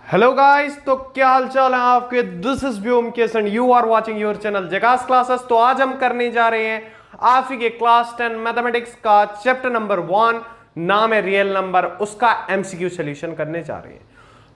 Hello guys, तो क्या हाल चाल है आपके। This is Vyomkesh and you are watching your channel Jhakaas classes. तो आज हम करने जा रहे हैं आप ही के क्लास 10 मैथमेटिक्स का चैप्टर नंबर 1, नाम है रियल नंबर, उसका एमसीक्यू सॉल्यूशन करने जा रहे हैं।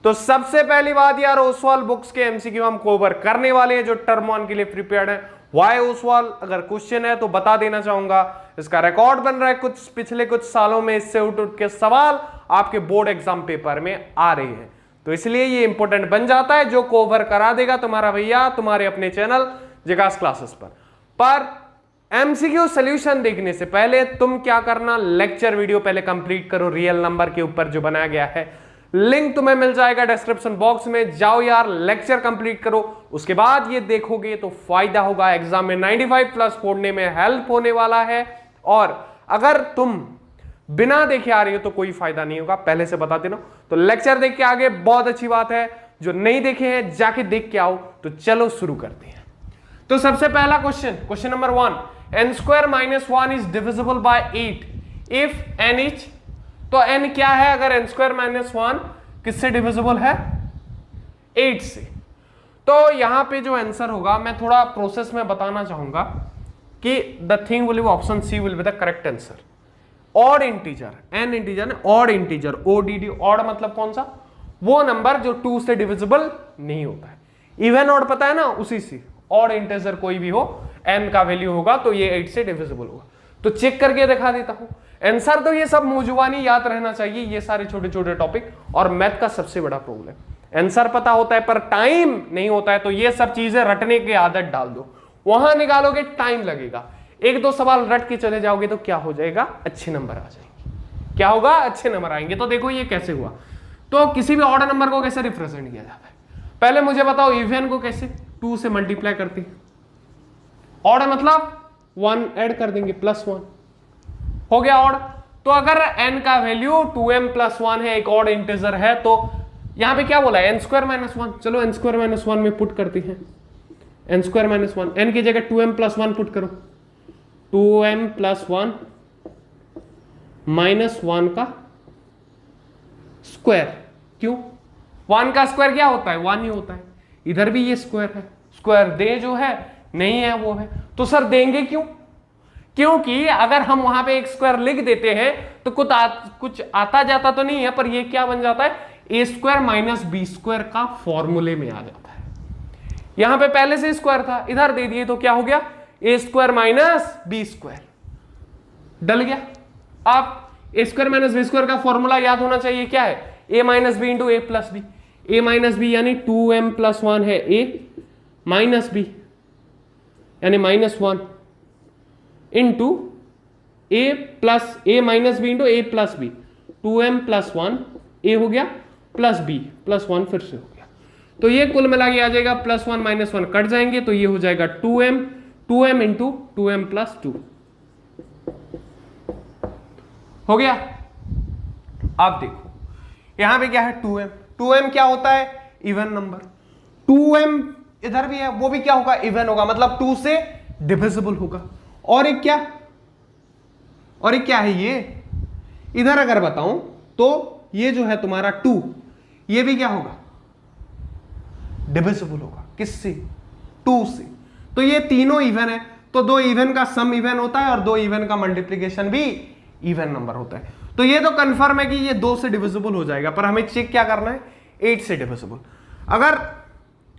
तो सबसे पहली बात यार, ओसवाल बुक्स के एमसीक्यू हम कवर करने वाले हैं जो टर्म 1 के लिए प्रिपेयर्ड है। वाई ओसवाल, अगर क्वेश्चन है तो बता देना चाहूंगा, इसका रिकॉर्ड बन रहा है कुछ पिछले कुछ सालों में, इससे उठ के सवाल आपके बोर्ड एग्जाम पेपर में आ रहे हैं, तो इसलिए ये इंपॉर्टेंट बन जाता है। जो कवर करा देगा तुम्हारा भैया तुम्हारे अपने चैनल झकास क्लासेस पर एमसीक्यू सॉल्यूशन देखने से पहले तुम क्या करना, लेक्चर वीडियो पहले कंप्लीट करो रियल नंबर के ऊपर जो बनाया गया है, लिंक तुम्हें मिल जाएगा डिस्क्रिप्शन बॉक्स में, जाओ यार लेक्चर कंप्लीट करो। उसके बाद ये देखोगे तो फायदा होगा, एग्जाम में 95 प्लस फोड़ने में हेल्प होने वाला है। और अगर तुम बिना देखे आ रही हो तो कोई फायदा नहीं होगा, पहले से बता देना। तो लेक्चर देख के आगे बहुत अच्छी बात है, जो नहीं देखे हैं जाके देख के आओ। तो चलो शुरू करते हैं। तो सबसे पहला question number 1, n square minus 1 is divisible bye 8 if n is, तो n क्या है अगर n स्क्वायर माइनस 1 किससे डिविजिबल है, 8 से। तो यहां पे जो आंसर होगा, मैं थोड़ा प्रोसेस में बताना चाहूंगा कि the thing will be option C will be the correct answer. Odd integer, n integer ने ऑड इंटीजर, ओडीडी, ऑड मतलब कौन सा, वो नंबर जो 2 से डिविजिबल नहीं होता है। इवन ऑड पता है ना, उसी से ऑड इंटीजर कोई भी हो, n का वैल्यू होगा तो ये 8 से डिविजिबल होगा। तो चेक करके दिखा देता हूं आंसर। तो ये सब मुजुबानी याद रहना चाहिए, ये सारे छोटे छोटे टॉपिक, और मैथ का सबसे बड़ा प्रॉब्लम आंसर पता होता है पर टाइम नहीं होता है। तो ये सब चीजें रटने की आदत डाल दो, वहां निकालोगे टाइम लगेगा, एक दो सवाल रट के चले जाओगे तो क्या हो जाएगा, अच्छे नंबर आ जाएंगे। क्या होगा, अच्छे नंबर आएंगे। तो देखो ये कैसे हुआ, तो किसी भी ऑड नंबर को कैसे रिप्रेजेंट किया जाता है, पहले मुझे बताओ इवन को कैसे 2 से मल्टीप्लाई करते हैं। ऑड मतलब 1 ऐड कर देंगे, +1 हो गया ऑड। तो अगर n का वैल्यू 2m + 1 है, एक ऑड इंटीजर है, तो यहां पे क्या बोला है, n स्क्वायर माइनस 1। चलो n स्क्वायर माइनस 1 में पुट करते हैं, n स्क्वायर माइनस 1, n की जगह 2m + 1 पुट करो, 2m + 1 - 1 का स्क्वायर। क्यों, 1 का स्क्वायर क्या होता है, 1 ही होता है। इधर भी ये स्क्वायर है, स्क्वायर दे जो है नहीं है वो है। तो सर देंगे क्यों, क्योंकि अगर हम वहां पे एक स्क्वायर लिख देते हैं तो कुछ आता जाता तो नहीं है, पर ये क्या बन जाता है, a² - b² का फॉर्मूले में आ जाता है। यहां पे पहले से स्क्वायर था, इधर दे दिए तो क्या हो गया, a² - b², डल गया। आप a² - b² का फॉर्मूला याद होना चाहिए, क्या है, a - b × a + b, a - b यानी 2m + 1 है a, - b यानी -1 × a - b × a + b, 2m + 1 a हो गया, + b + 1 फिर से हो गया। तो ये कुल मिला के आ जाएगा, +1 - 1 कट जाएंगे तो ये हो जाएगा 2m × 2m + 2 हो गया। अब देखो यहां पे क्या है, 2m क्या होता है, इवन नंबर। 2m इधर भी है, वो भी क्या होगा, इवन होगा, मतलब 2 से डिविजिबल होगा। और एक क्या है ये, इधर अगर बताऊं तो ये जो है तुम्हारा 2, ये भी क्या होगा, डिविजिबल होगा, किससे, 2 से। तो ये तीनों इवन है, तो 2 इवन का सम इवन होता है और 2 इवन का मल्टीप्लिकेशन भी इवन नंबर होता है। तो ये तो कंफर्म है कि ये 2 से डिविजिबल हो जाएगा, पर हमें चेक क्या करना है, 8 से डिविजिबल। अगर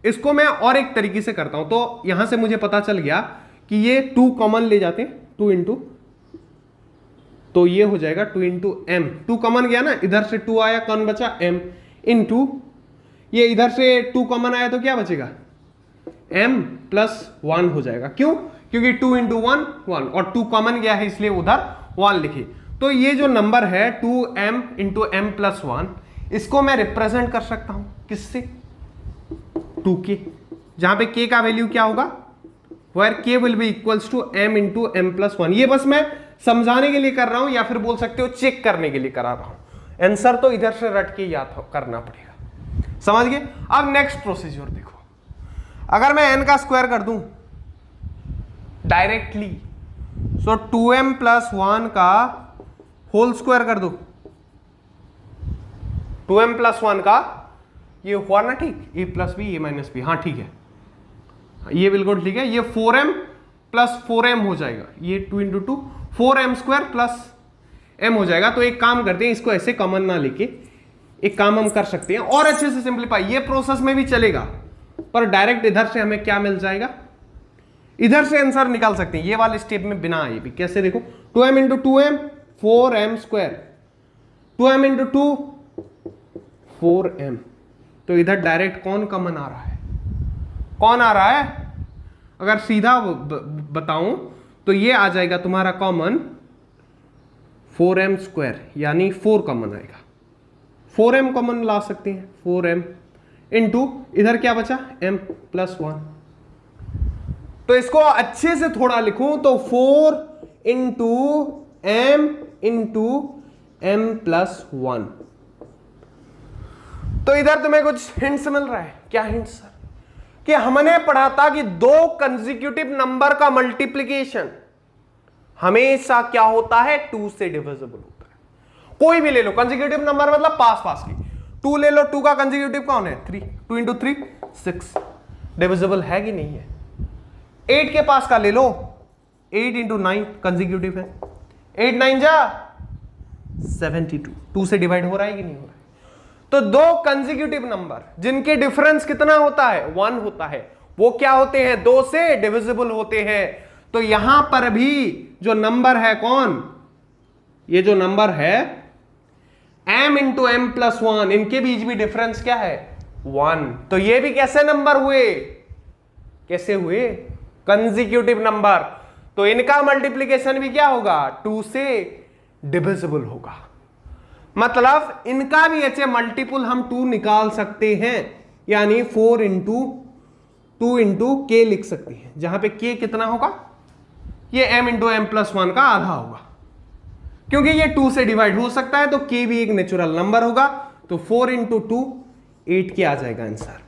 इसको मैं और एक तरीके से करता हूं, तो यहां से मुझे पता चल गया कि ये 2 कॉमन ले जाते हैं, 2 × तो ये हो जाएगा 2 × m, 2 कॉमन गया ना, इधर से 2 आया, कौन बचा, m × ये इधर से 2 कॉमन आया तो क्या बचेगा, m + 1 हो जाएगा। क्यों, क्योंकि 2 × 1 1 और 2 कॉमन गया है इसलिए उधर 1 लिखे। तो ये जो नंबर है 2m × m + 1, इसको मैं रिप्रेजेंट कर सकता हूं किससे, 2k, जहां पे k का वैल्यू क्या होगा, where k will be equals to m × m + 1। ये बस मैं समझाने के लिए कर रहा हूं, या फिर बोल सकते हो चेक करने के लिए करा रहा हूं। आंसर तो इधर से रट के याद करना पड़ेगा, समझ गए। अब नेक्स्ट प्रोसीजर देखो, अगर मैं n का स्क्वायर कर दूं डायरेक्टली, सो 2m + 1 का होल स्क्वायर कर दो, 2m + 1 का ये हुआ ना ठीक, a plus B A minus B, हाँ ठीक है, ये बिल्कुल ठीक है। ये 4m प्लस 4m हो जाएगा, ये 2 into 2 4m square plus m हो जाएगा। तो एक काम करते हैं, इसको ऐसे कॉमन ना लेके एक काम हम कर सकते हैं और अच्छे से सिंप्लीफाई, ये प्रोसेस में भी चलेगा पर डायरेक्ट इधर से हमें क्या मिल जाएगा, इधर से आंसर निकाल सकते हैं ये वाले स्टेप में बिना आए भी। कैसे देखो, 2m into 2m 4m square, 2m into 2 4m, तो इधर डायरेक्ट कौन कॉमन आ रहा है, कौन आ रहा है? अगर सीधा बताऊं तो ये आ जाएगा तुम्हारा कॉमन 4m स्क्वायर, यानी 4 कॉमन आएगा, 4m कॉमन ला सकते हैं, 4m इंटू इधर क्या बचा m प्लस 1। तो इसको अच्छे से थोड़ा लिखूं तो 4 इंटू m प्लस 1। तो इधर तुम्हें कुछ हिंट्स मिल रहा है, क्या हिंट्स सर? कि हमने पढ़ा था कि दो कंसेक्यूटिव नंबर का मल्टीप्लिकेशन हमेशा क्या होता है, 2 से डिविजिबल होता है। कोई भी ले लो कंसेक्यूटिव नंबर, मतलब पास पास की, 2 ले लो, 2 का कंसेक्यूटिव कौन है 3, 2 इंटू 3 6, डिविजिबल है कि नहीं है। 8 के पास का ले लो, 8 इंटू 9 कंसेक्यूटिव है, 8 9 जा 72, 2 से डिवाइड हो रहा है कि नहीं हो रहा है। तो दो कंसेक्यूटिव नंबर जिनके डिफरेंस कितना होता है 1 होता है, वो क्या होते हैं 2 से डिविजिबल होते हैं। तो यहां पर भी जो नंबर है कौन, ये जो नंबर है m इंटू m प्लस 1, इनके बीच भी डिफरेंस क्या है 1। तो ये भी कैसे नंबर हुए, कैसे हुए कंसेक्यूटिव नंबर। तो इनका मल्टीप्लिकेशन भी क्या होगा 2 से डिविजिबल होगा, मतलब इनका भी ऐसे मल्टीपल हम 2 निकाल सकते हैं, यानी 4 इंटू 2 इंटू k लिख सकते हैं, जहां पे k कितना होगा, ये m इंटू m प्लस 1 का आधा होगा, क्योंकि ये 2 से डिवाइड हो सकता है तो k भी एक नेचुरल नंबर होगा। तो 4 इंटू 2 8 के आ जाएगा आंसर।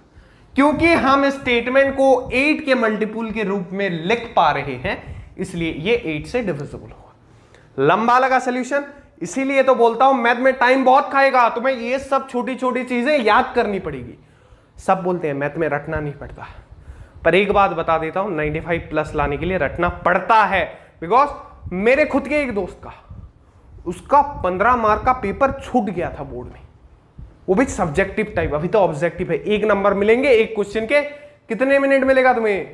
क्योंकि हम स्टेटमेंट को 8 के मल्टीपल के रूप में लिख पा रहे हैं, इसलिए ये 8 से डिविजिबल होगा। लंबा लगा सोल्यूशन, इसीलिए तो बोलता हूं मैथ में टाइम बहुत खाएगा, तुम्हें ये सब छोटी छोटी चीजें याद करनी पड़ेगी। सब बोलते हैं मैथ में रटना नहीं पड़ता, पर एक बात बता देता हूं 95 प्लस लाने के लिए रटना पड़ता है। बिकॉज मेरे खुद के एक दोस्त का, उसका 15 मार्क का पेपर छूट गया था बोर्ड में, वो भी सब्जेक्टिव टाइप, अभी तो ऑब्जेक्टिव है। 1 नंबर मिलेंगे एक क्वेश्चन के, कितने मिनट मिलेगा तुम्हें,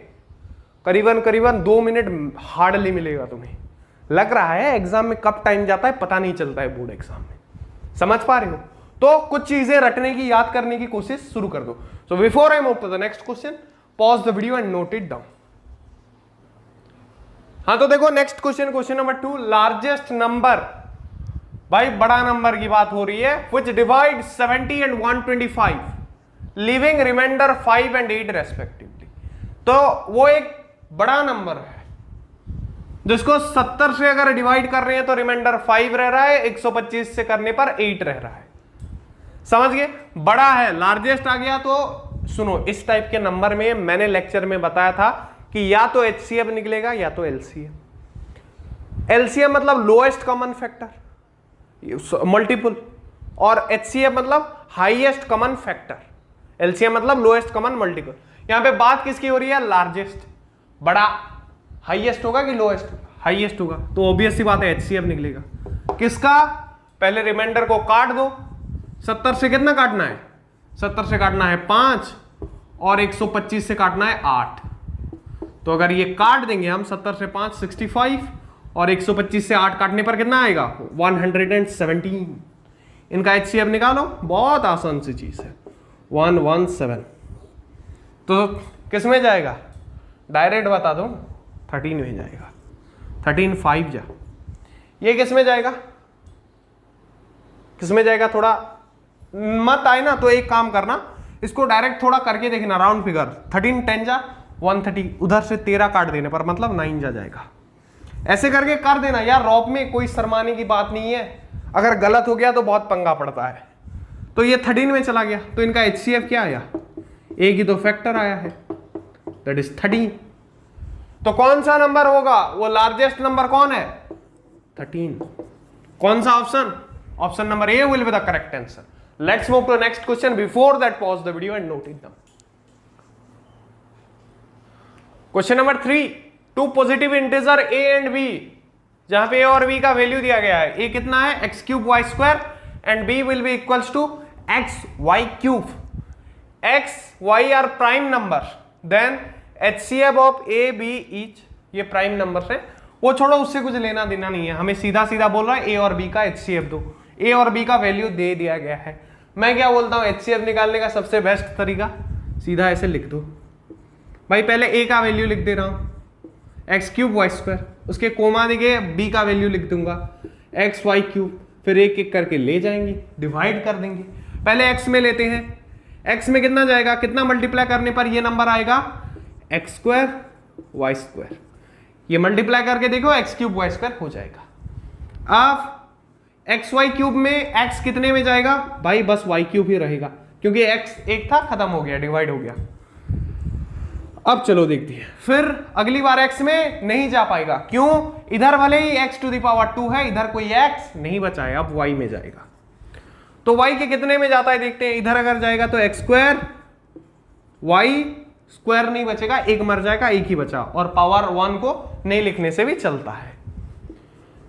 करीबन 2 मिनट हार्डली मिलेगा तुम्हें। लग रहा है एग्जाम में कब टाइम जाता है पता नहीं चलता है, बोर्ड एग्जाम में, समझ पा रहे हो। तो कुछ चीजें रटने की, याद करने की कोशिश शुरू कर दो। So before I move to the next question, pause the video and note it down. हाँ तो देखो next question, question number 2, largest number, भाई बड़ा नंबर की बात हो रही है, which divide 70 and 125 leaving remainder 5 and 8 respectively. तो वो एक बड़ा नंबर है जिसको 70 से अगर डिवाइड कर रहे हैं तो रिमाइंडर 5 रह रहा है, 125 से करने पर 8 रह रहा है। समझ गए, बड़ा है, लार्जेस्ट आ गया। तो सुनो, इस टाइप के नंबर में मैंने लेक्चर में बताया था कि या तो एचसीएफ निकलेगा या तो एलसीएम। एलसीएम मतलब लोएस्ट कॉमन फैक्टर मल्टीपल, और एचसीएफ मतलब हाईएस्ट कॉमन फैक्टर, एलसीएम मतलब लोएस्ट कॉमन मल्टीपल। यहां पे बात किसकी हो रही है, लार्जेस्ट, बड़ा, हाईएस्ट होगा कि लोएस्ट, हाईएस्ट होगा, तो ऑब्वियस सी बात है एचसीएफ निकलेगा। किसका, पहले रिमाइंडर को काट दो, 70 से कितना काटना है, 70 से काटना है 5 और 125 से काटना है 8। तो अगर ये काट देंगे हम 70 से 5 65 और 125 से 8 काटने पर कितना आएगा 117। इनका एचसीएफ निकालो, बहुत आसान सी चीज है, 117। तो किस में जाएगा, डायरेक्ट बता दो, 13 में जाएगा, 13 5 जा। ये किस में जाएगा, किस में जाएगा, थोड़ा मत आए ना तो एक काम करना, इसको डायरेक्ट थोड़ा करके देखना, राउंड फिगर, 13 10 जा 130, उधर से 13 काट देने पर मतलब 9 जा जाएगा। ऐसे करके कर देना यार, रॉप में कोई शर्माने की बात नहीं है, अगर गलत हो गया तो बहुत पंगा पड़ता है। तो ये 13 में चला गया, तो इनका एचसीएफ क्या आया, एक ही तो फैक्टर आया है, दैट इज 13। तो कौन सा नंबर होगा, वो लार्जेस्ट नंबर कौन है 13। कौन सा option, option number A will be the correct answer. Let's move to next question, before that pause the video and note it down. Question number 3, two positive integer a and b, जहां पे a और b का value दिया गया है। a कितना है x cube Y square and b will be equals to x Y cube. x y are prime number, then HCF of a b each, ये प्राइम नंबर है, वो छोड़ो, उससे कुछ लेना देना नहीं है, हमें सीधा सीधा बोल रहा है a और b का HCF दो। a और b का वैल्यू दे दिया गया है। मैं क्या बोलता हूं, HCF निकालने का सबसे बेस्ट तरीका, सीधा ऐसे लिख दो भाई, पहले a का वैल्यू लिख दे रहा हूं x क्यूब वाई स्क्वायर, उसके कोमा देके b का वैल्यू लिख दूंगा x वाई क्यूब, फिर एक एक करके ले जाएंगे, डिवाइड कर देंगे। पहले x में लेते हैं, x में कितना जाएगा, कितना मल्टीप्लाई करने पर ये नंबर आएगा x स्क्वायर वाई स्क्वायर, ये मल्टीप्लाई करके देखो x क्यूब वाई स्क्वायर हो जाएगा। अब एक्स वाई क्यूब में x कितने में जाएगा भाई, बस y क्यूब ही रहेगा, क्योंकि x एक था, खत्म हो गया, डिवाइड हो गया। अब चलो देखते हैं, फिर अगली बार x में नहीं जा पाएगा, क्यों, इधर भले ही x टू द पावर 2 है, इधर कोई x नहीं बचा है, अब y में जाएगा। तो y के कितने में जाता है देखते हैं, इधर अगर जाएगा तो x स्क्वायर, y स्क्वायर नहीं बचेगा, एक मर जाएगा, एक ही बचा, और पावर 1 को नहीं लिखने से भी चलता है।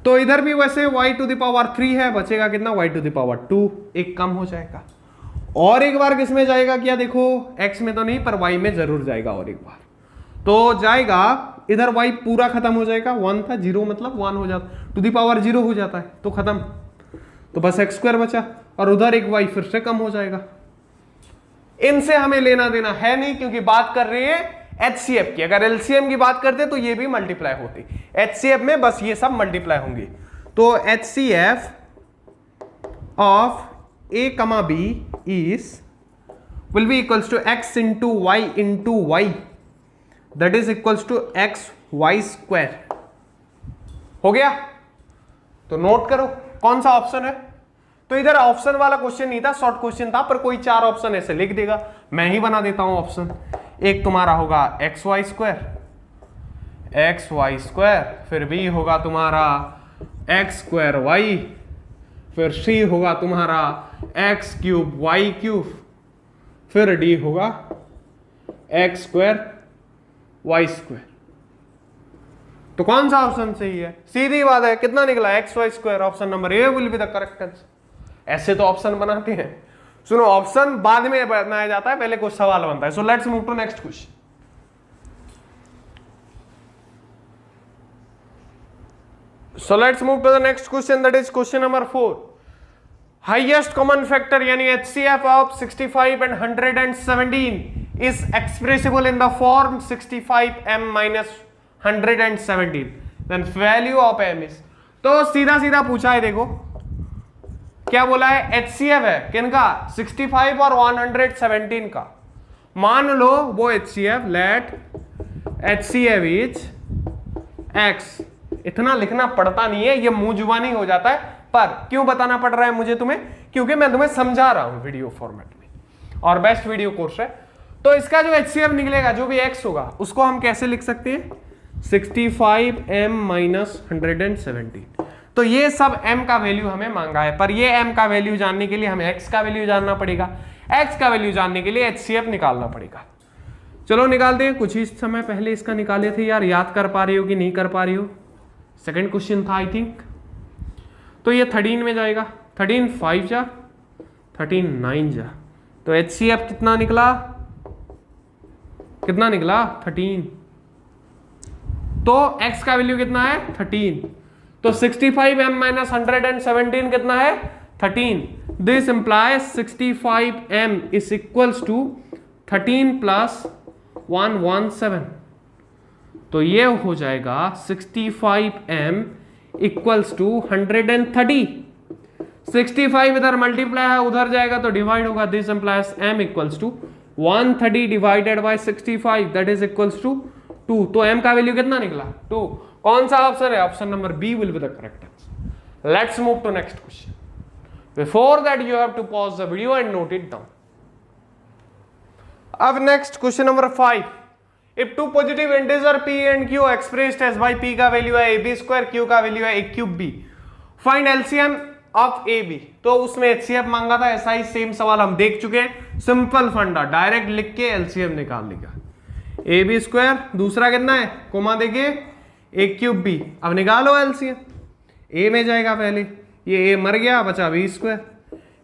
तो इधर भी वैसे y टू द पावर 3 है, बचेगा कितना, y टू द पावर 2, एक कम हो जाएगा। और एक बार किसमें जाएगा क्या, देखो x में तो नहीं पर y में जरूर जाएगा, और एक बार तो जाएगा, इधर y पूरा खत्म हो जाएगा, 1 था, 0 मतलब 1 हो जाता, टू द पावर 0 हो जाता है, तो खत्म, तो बस x स्क्वायर बचा, और उधर एक y फिर से कम हो जाएगा। इनसे हमें लेना देना है नहीं, क्योंकि बात कर रहे हैं HCF की, अगर LCM की बात करते तो ये भी मल्टीप्लाई होती, HCF में बस ये सब मल्टीप्लाई होंगे। तो HCF of a comma b is will be equals to x into y that is equals to x y square। हो गया, तो नोट करो कौन सा ऑप्शन है। तो इधर ऑप्शन वाला क्वेश्चन नहीं था, शॉर्ट क्वेश्चन था, पर कोई 4 ऑप्शन ऐसे लिख देगा, मैं ही बना देता हूं ऑप्शन। एक तुम्हारा होगा एक्स वाई स्क्वायर, फिर बी होगा तुम्हारा एक्स स्क्वायर वाई, फिर सी होगा तुम्हारा एक्स क्यूब वाई क्यूब, फिर डी होगा एक्स स्क्वायर वाई स्क्वायर। तो कौन सा ऑप्शन सही है, सीधी बात है, कितना निकला X Y square, option number A will be the correct answer. ऐसे तो ऑप्शन बनाते हैं, सुनो ऑप्शन बाद में बनाया जाता है, पहले कुछ सवाल बनता है। So let's move to next question. So let's move to the next question, that is question number 4. Highest common factor यानी HCF of 65 and 117 is expressible in the form 65m minus 117. Then value of m is, तो सीधा सीधा पूछा है, देखो क्या बोला है, HCF है किनका, 65 और 117 का। मान लो वो HCF, let HCF is x, इतना लिखना पड़ता नहीं है, ये मुंह जुबानी हो जाता है, पर क्यों बताना पड़ रहा है मुझे तुम्हें, क्योंकि मैं तुम्हें समझा रहा हूं वीडियो फॉर्मेट में, और बेस्ट वीडियो कोर्स है। तो इसका जो HCF निकलेगा, जो भी x होगा, उसको हम कैसे लिख सकते हैं, 65m minus 117। तो ये सब m का वैल्यू हमें मांगा है, पर ये m का वैल्यू जानने के लिए हमें x का वैल्यू जानना पड़ेगा, x का वैल्यू जानने के लिए HCF निकालना पड़ेगा। चलो निकालते हैं, कुछ ही समय पहले इसका निकाले थे यार, याद कर पा रही हो कि नहीं कर पा रही हो, सेकंड क्वेश्चन था आई थिंक। तो ये 13 में जाएगा, 13 5 जा 13 9 जा, तो HCF कितना निकला, 13। तो x का वैल्यू कितना है 13, तो 65m minus 117 कितना है 13। This implies 65m is equals to 13 plus 117, तो ये हो जाएगा 65m इक्वल्स टू 130। 65 इधर मल्टीप्लाई है, उधर जाएगा तो डिवाइड होगा, this implies m equals to 130 divided by 65, that is equals to 2। तो m का वैल्यू कितना निकला 2। कौन सा ऑप्शन है, option number B will be the correct answer. Let's move to next question. Before that you have to pause the video and note it down. अब next question number 5। If two positive integer p and q expressed as by p का value है ab square, q का value है a cube b, find LCM of A B, तो उसमें HCF मांगा था, ऐसा ही सेम सवाल हम देख चुके हैं। सिंपल फंडा, डायरेक्ट लिख के एलसीएम निकाल लेगा। ए बी स्क्वायर, दूसरा कितना है, कोमा देखिए ए क्यूब बी, अब निकालो एलसीएम। ए में जाएगा पहले, ये ए मर गया, बचा बी स्क्वायर,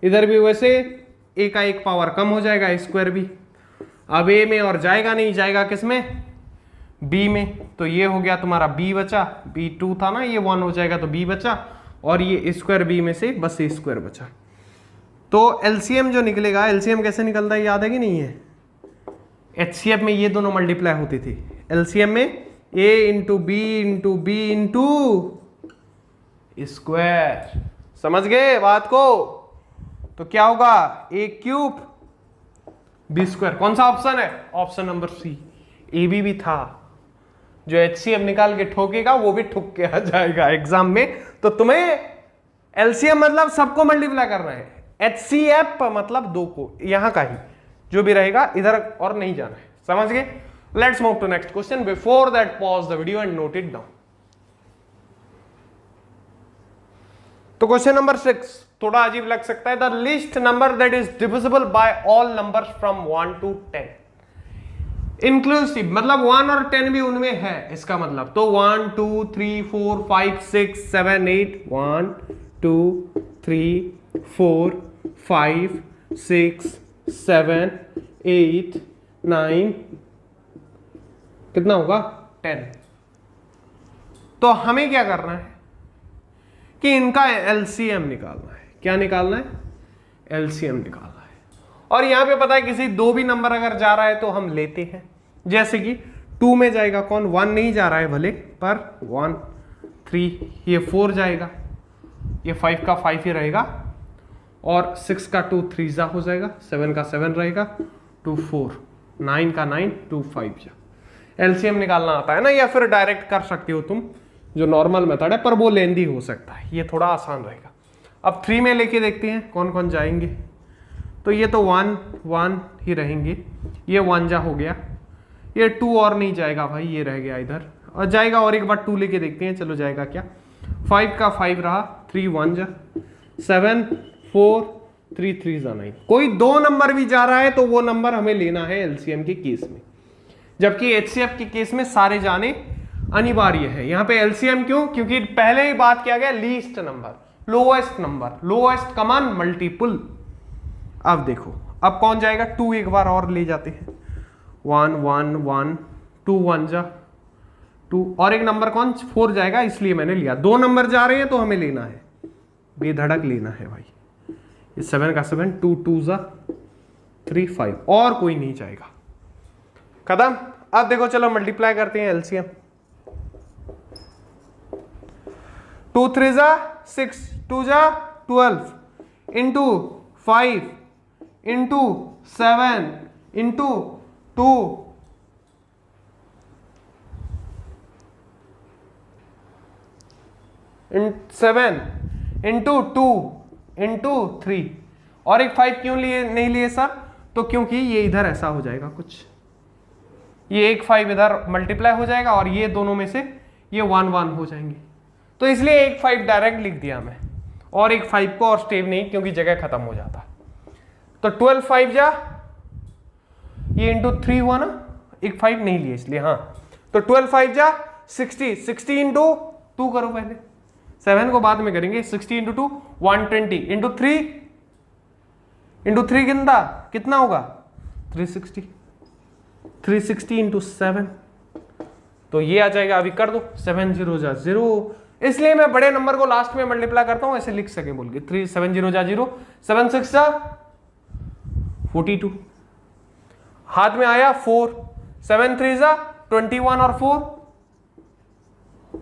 इधर भी वैसे ए का एक पावर कम हो जाएगा स्क्वायर बी। अब ए में और जाएगा नहीं, जाएगा किस में, बी में, तो ये हो गया तुम्हारा बी बचा, बी 2 था ना, ये 1 हो जाएगा तो बी बचा, और ये स्क्वायर बी में से बस ए स्क्वायर बचा। तो एलसीएम जो निकलेगा, एलसीएम कैसे निकलता है याद है कि नहीं है, एचसीएफ में ये दोनों मल्टीप्लाई होती थी, एलसीएम में A into B into B into square. समझ गए बात को, तो क्या होगा, ए क्यूब बी स्क्वायर। कौन सा ऑप्शन है, option number C, A B भी था। जो एचसीएफ निकाल के ठोकेगा वो भी ठुक के आ जाएगा एग्जाम में। तो तुम्हें एलसीएम मतलब सबको मल्टीप्लाई करना है, एचसीएफ मतलब 2 को, यहां का ही जो भी रहेगा इधर और नहीं जाना है। समझ गए? Let's move to next question. Before that pause the video and note it down. तो क्वेश्चन नंबर 6 थोड़ा अजीब लग सकता है। The list number that is divisible by all numbers from 1 to 10 inclusive, मतलब 1 और 10 भी उनमें है, इसका मतलब तो 1 2 3 4 5 6 7 8 1 2 3 4 5 6 7 8 9 कितना होगा 10। तो हमें क्या करना है कि इनका एलसीएम निकालना है। क्या निकालना है, एलसीएम निकालना है। और यहां पे पता है किसी 2 भी नंबर अगर जा रहा है तो हम लेते हैं, जैसे कि 2 में जाएगा कौन, 1 नहीं जा रहा है भले, पर 1 3, ये 4 जाएगा, ये 5 का 5 ही रहेगा, और 6 का 2 3 जा हो जाएगा, 7 का 7 रहेगा, 2 4, 9 का 9 2 5 जा। एलसीएम निकालना आता है ना, या फिर डायरेक्ट कर सकते हो तुम, जो नॉर्मल मेथड है, पर वो लेंदी हो सकता है, ये थोड़ा आसान रहेगा। अब 3 में लेके देखते हैं कौन कौन जाएंगे। तो ये तो 1 1 ही रहेंगे, ये 1 जा हो गया, ये 2 और नहीं जाएगा भाई, ये रह गया इधर, और जाएगा और एक बार 2 लेके देखते हैं, चलो जाएगा क्या, 5 का 5 रहा, 3 1 जा, 7 4 3 3 जा 9। कोई 2 नंबर भी जा रहा है तो वो नंबर हमें लेना है एलसीएम के केस में, जबकि एचसीएफ के केस में सारे जाने अनिवार्य है। यहां पे एलसीएम क्यों, क्योंकि पहले ही बात किया गया least number, lowest number, lowest common multiple. अब देखो अब कौन जाएगा, 2 एक बार और ले जाते हैं, 1 1 1 2 1 जा 2, और एक नंबर कौन 4 जाएगा, इसलिए मैंने लिया। 2 नंबर जा रहे हैं तो हमें लेना है, बेधड़क लेना है भाई। ये 7 का 7 2 2 जा 3 5, और कोई नहीं जाएगा, खत्म। अब देखो चलो मल्टीप्लाई करते हैं एलसीएम। 2 3 जा 6, 2 जा 12 into 5 into 7 into 2 7 into 2 into 3, और एक 5 क्यों लिए नहीं लिए सर, तो क्योंकि ये इधर ऐसा हो जाएगा कुछ, ये एक 5 इधर मल्टीप्लाई हो जाएगा, और ये दोनों में से ये 1 1 हो जाएंगे, तो इसलिए एक 5 डायरेक्ट लिख दिया मैं, और एक 5 को और स्टेप नहीं, क्योंकि जगह खत्म हो जाता। तो 12 5 जा, ये इंटू 3 हुआ ना, एक 5 नहीं लिए इसलिए, हाँ, तो 12 5 जा 60, 60 इंटू 2 करो पहले, 7 को बाद में करेंगे, 60 इंटू 2 120 इंटू 3 कितना होगा 360, 360 इंटू 7, तो ये आ जाएगा, अभी कर दो, 7 0 जा 0, इसलिए मैं बड़े नंबर को लास्ट में मल्टीप्लाई करता हूं, ऐसे लिख सके बोल के, 3 7 0 जा 0, 7 6 जा 42, हाथ में आया 4, 7 3 जा 21 और 4,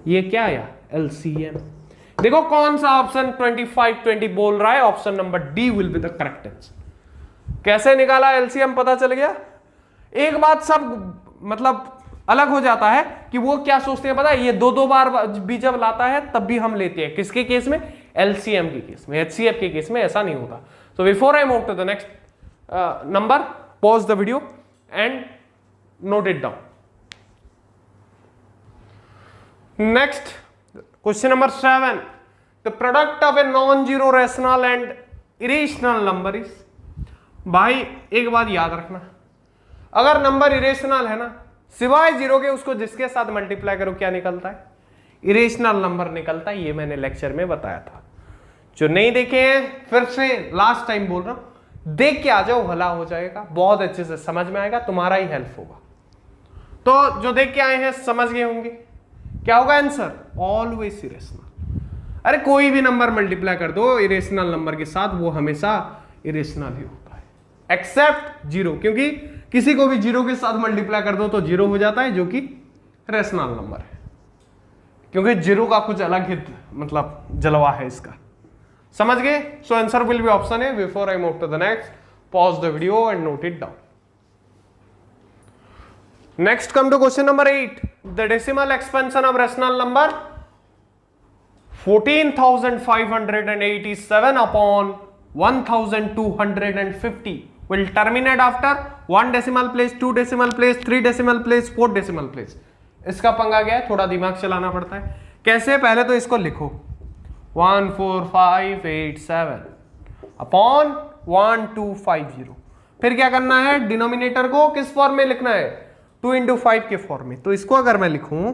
ये क्या आया एलसीएम। देखो कौन सा ऑप्शन 25 20 बोल रहा है, option number D will be the correct answer. कैसे निकाला एलसीएम पता चल गया। एक बात सब मतलब अलग हो जाता है कि वो क्या सोचते हैं पता है, ये 2 बार भी जब लाता है तब भी हम लेते हैं, किसके केस में, एलसीएम के केस में। एचसीएफ के केस में ऐसा नहीं होता। So before I move to the next number, pause the video and note it down. Next question number 7, the product of a non zero rational and irrational number is, भाई एक बात याद रखना, अगर नंबर इरेशनल है ना, सिवाय zero के उसको जिसके साथ मल्टीप्लाई करो क्या निकलता है, इरेशनल नंबर निकलता है। ये मैंने लेक्चर में बताया था। जो नहीं देखे हैं फिर से लास्ट टाइम बोल रहा हूं, देख के आ जाओ, भला हो जाएगा, बहुत अच्छे से समझ में आएगा, तुम्हारा ही हेल्प होगा। तो जो देख के आए हैं समझ गए होंगे क्या होगा आंसर, ऑलवेज इरेशनल। अरे कोई भी नंबर मल्टीप्लाई कर दो इरेशनल नंबर के साथ, वो हमेशा इरेशनल ही होता है, एक्सेप्ट जीरो, क्योंकि किसी को भी जीरो के साथ मल्टीप्लाई कर दो तो जीरो हो जाता है, जो कि रेशनल नंबर है, क्योंकि जीरो का कुछ अलग ही मतलब जलवा है इसका। समझ गए? So answer will be option A. Before I move to the next, pause the video and note it down. Next come to question number 8, the decimal expansion of rational number 14,587 upon 1,250 will terminate after 1 decimal place, 2 decimal place, 3 decimal place, 4 decimal place। इसका पंगा क्या है, थोड़ा दिमाग चलाना पड़ता है। कैसे? पहले तो इसको लिखो 14587 अपॉन 1250। फिर क्या करना है, डिनोमिनेटर को किस फॉर्म में लिखना है, 2 into 5 के फॉर्म में। तो इसको अगर मैं लिखूं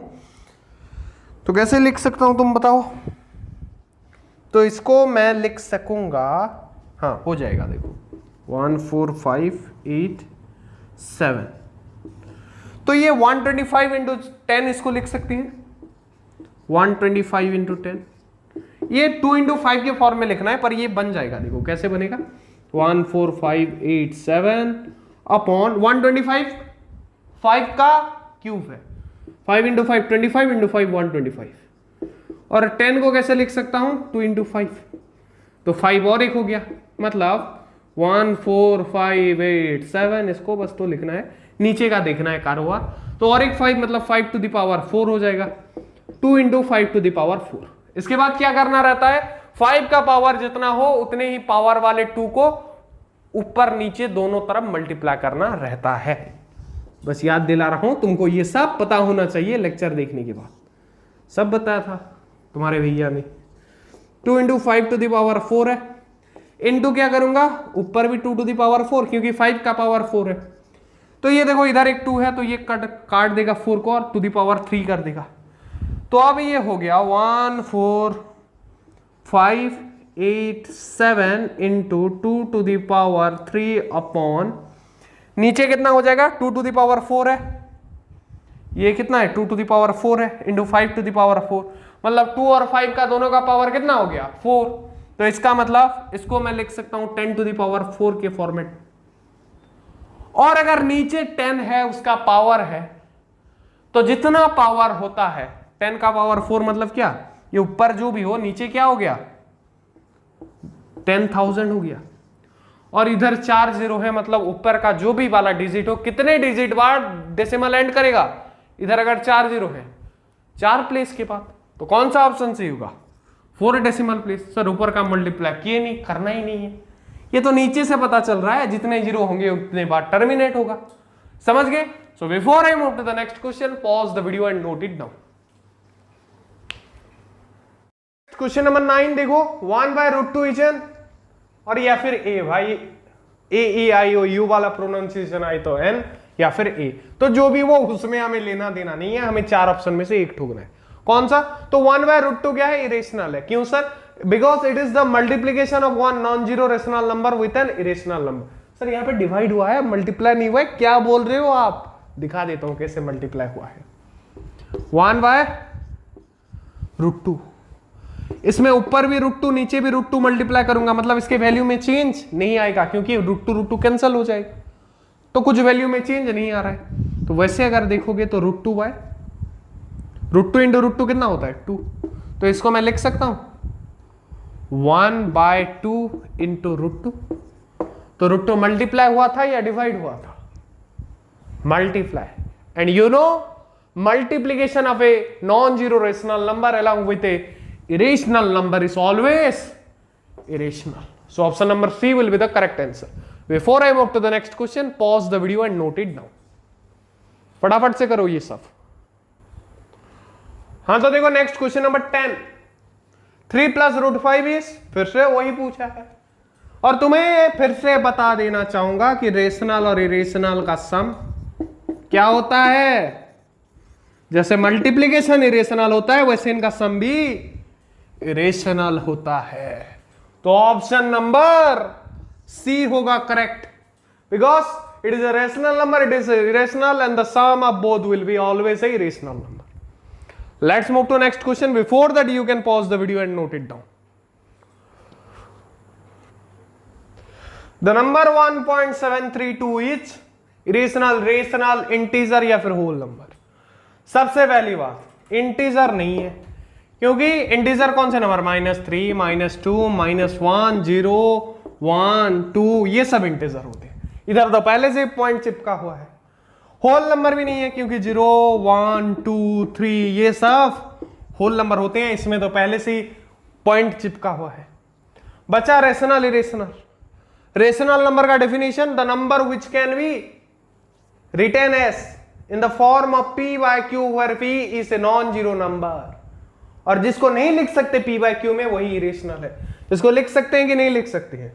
तो कैसे लिख सकता हूं तुम बताओ? तो इसको मैं लिख सकूंगा, हाँ हो जाएगा, देखो 14587। तो ये 125 into 10 इसको लिख सकती है, 125 into 10। ये 2 into 5 के फॉर्म में लिखना है, पर ये बन जाएगा, देखो कैसे बनेगा, 14587 अपॉन 125, 5 का क्यूब है, 5 into 5 25 into 5 125, और 10 को कैसे लिख सकता हूं, 2 into 5, तो 5 और एक हो गया, मतलब 14587। इसको बस तो लिखना है, नीचे का देखना है कारोबार। तो और एक 5 मतलब 5 to the power 4 हो जाएगा, 2 into 5 to the power 4। इसके बाद क्या करना रहता है, 5 का पावर जितना हो उतने ही पावर वाले 2 को ऊपर नीचे दोनों तरफ मल्टीप्लाई करना रहता है। बस याद दिला रहा हूं तुमको, ये सब पता होना चाहिए लेक्चर देखने के बाद, सब बताया था तुम्हारे भैया ने। 2 into 5 to the power 4 है, इनटू क्या करूंगा, ऊपर भी 2 to the power 4, क्योंकि 5 का पावर 4 है। तो ये देखो इधर एक 2 है, तो ये काट देगा 4 को और 2 the power 3 कर देगा। तो अब ये हो गया 14587 into 2 to the power 3 upon, नीचे कितना हो जाएगा, 2 to the power 4 है, ये कितना है 2 to the power 4 है, इंटू 5 to the power 4, मतलब 2 और 5 का दोनों का पावर कितना हो गया, 4। तो इसका मतलब इसको मैं लिख सकता हूं 10 to the power 4 के फॉर्मेट। और अगर नीचे 10 है उसका पावर है, तो जितना पावर होता है 10 का पावर 4 मतलब क्या, ये ऊपर जो भी हो नीचे क्या हो गया, 10,000 हो गया। और इधर 4 जीरो है, मतलब ऊपर का जो भी वाला डिजिट हो, कितने डिजिट बाद डेसिमल एंड करेगा, इधर अगर 4 जीरो है 4 प्लेस के बाद, तो कौन सा ऑप्शन सही होगा, 4 डेसिमल प्लेस। सर ऊपर का मल्टीप्लाई किए नहीं, करना ही नहीं है, ये तो नीचे से पता चल रहा है, जितने जीरो होंगे उतने बार टर्मिनेट होगा। समझ गए? So before I move to the next question, pause the video and note it down. Question number 9 देखो, 1/√2 इज एन, और या फिर ए, भाई AEIOU वाला प्रोनाउंसिएशन आए तो एन या फिर ए, तो जो भी वो उसमें हमें लेना देना नहीं है, हमें 4 ऑप्शन में से एक ठोकना है। कौन सा? तो 1/√2 क्या है, इरेशनल है। क्यों sir? Because it is the multiplication of one non zero rational number with an irrational number. Sir यहाँ पे डिवाइड हुआ है, मल्टीप्लाई नहीं हुआ है, क्या बोल रहे हो आप? दिखा देता हूं कैसे मल्टीप्लाई हुआ है। 1/√2, इसमें ऊपर भी √2 नीचे भी √2 मल्टीप्लाई करूंगा, मतलब इसके वैल्यू में चेंज नहीं आएगा, क्योंकि √2 कैंसिल हो जाएगा, तो कुछ वैल्यू में चेंज नहीं आ रहा है। तो वैसे अगर देखोगे तो √2 इंटू √2 कितना होता है, 2। तो इसको मैं लिख सकता हूं 1/2 इंटू √2। तो √2 मल्टीप्लाई हुआ था या डिवाइड हुआ था? Multiply. And you know multiplication of a non zero rational number along with a irrational number is always irrational. So option number C will be the correct answer. Before I move to the next question, pause the video and note it down. फटाफट से करो ये सब। हाँ तो देखो next question number 10, 3 plus root 5 is, फिर से वही पूछा है। और तुम्हें फिर से बता देना चाहूंगा कि रेशनल और इरेशनल का सम क्या होता है। जैसे मल्टीप्लीकेशन इरेशनल होता है वैसे इनका सम भी इरेशनल होता है। तो ऑप्शन नंबर सी होगा correct, because it is a rational number, it is irrational and the sum of both will be always a rational number. Let's move to next question. Before that, you can pause the video and note it down. The number 1.732 is irrational, rational, integer या फिर whole number. सबसे पहली बात, integer नहीं है, क्योंकि integer कौन से नंबर, -3, -2, -1, 0, 1, 2 ये सब integer होते हैं। इधर तो पहले से पॉइंट चिपका हुआ है। होल नंबर भी नहीं है, क्योंकि 0, 1, 2, 3 ये सब होल नंबर होते हैं, इसमें तो पहले से ही पॉइंट चिपका हुआ है। बचा रेशनल इरेशनल। रेशनल नंबर का definition, the number which can be written as in the form of p by q where p is a non zero number. और जिसको नहीं लिख सकते p by q में वही इरेशनल है। इसको लिख सकते हैं कि नहीं लिख सकते हैं?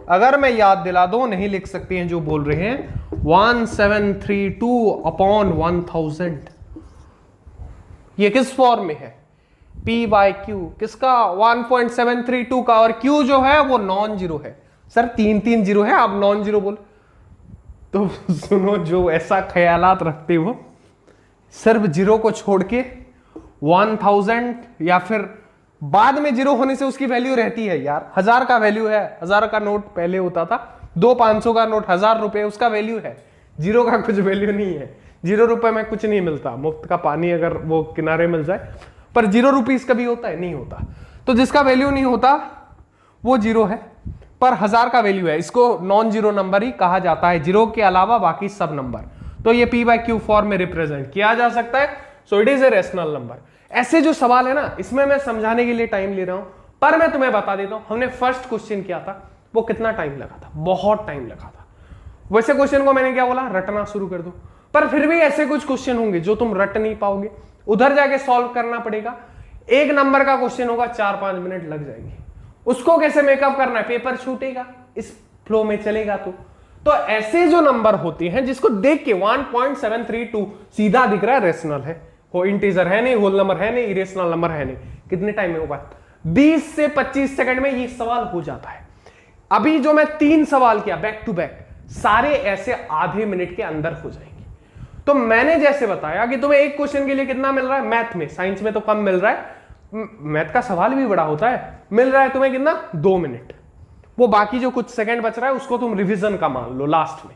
अगर मैं याद दिला दूं, नहीं लिख सकती हैं जो बोल रहे हैं 1732 अपॉन 1000, ये किस फॉर्म में है? p बाय q, किसका? 1.732 का। और q जो है वो नॉन जीरो है। सर 3 जीरो है, आप नॉन जीरो बोल, तो सुनो, जो ऐसा ख्यालात रखते हो सिर्फ जीरो को छोड़ के 1000 या फिर बाद में जीरो होने से उसकी वैल्यू रहती है यार। 1000 का वैल्यू है, 1000 का नोट पहले होता था, 2 500 का नोट 1000 रुपए, उसका वैल्यू है। जीरो का कुछ वैल्यू नहीं है। 0 रुपए में कुछ नहीं मिलता, मुफ्त का पानी अगर वो किनारे मिल जाए, पर 0 रुपीस कभी होता है? नहीं होता। तो जिसका वैल्यू नहीं होता वो जीरो है, पर 1000 का वैल्यू है, इसको नॉन जीरो नंबर ही कहा जाता है, जीरो के अलावा बाकी सब नंबर। तो ये p by q फॉर्म में रिप्रेजेंट किया जा सकता है। So it is a rational number. ऐसे जो सवाल है ना, इसमें मैं समझाने के लिए टाइम ले रहा हूं, पर मैं तुम्हें बता देता हूं, हमने फर्स्ट क्वेश्चन किया था वो कितना टाइम लगा था? बहुत टाइम लगा था। वैसे क्वेश्चन को मैंने क्या बोला, रटना शुरू कर दो। पर फिर भी ऐसे कुछ क्वेश्चन होंगे जो तुम रट नहीं पाओगे, उधर जाके सॉल्व करना पड़ेगा। एक नंबर का क्वेश्चन होगा, 4-5 मिनट लग जाएंगे। उसको कैसे मेकअप करना है? पेपर छूटेगा, इस फ्लो में चलेगा। तो ऐसे जो नंबर होते हैं जिसको देख के 1.732 सीधा दिख रहा है रेशनल है, वो इंटीजर है नहीं, होल नंबर है नहीं, इरेशनल नंबर है नहीं, कितने टाइम में होगा? 20 से 25 सेकंड में ये सवाल हो जाता है। अभी जो मैं 3 सवाल किया बैक टू बैक, सारे ऐसे आधे मिनट के अंदर हो जाएंगे। तो मैंने जैसे बताया कि तुम्हें एक क्वेश्चन के लिए कितना मिल रहा है मैथ में, साइंस में तो कम मिल रहा है, मैथ का सवाल भी बड़ा होता है, मिल रहा है तुम्हें कितना? 2 मिनट। वो बाकी जो कुछ सेकंड बच रहा है उसको तुम रिवीजन का मान लो लास्ट में।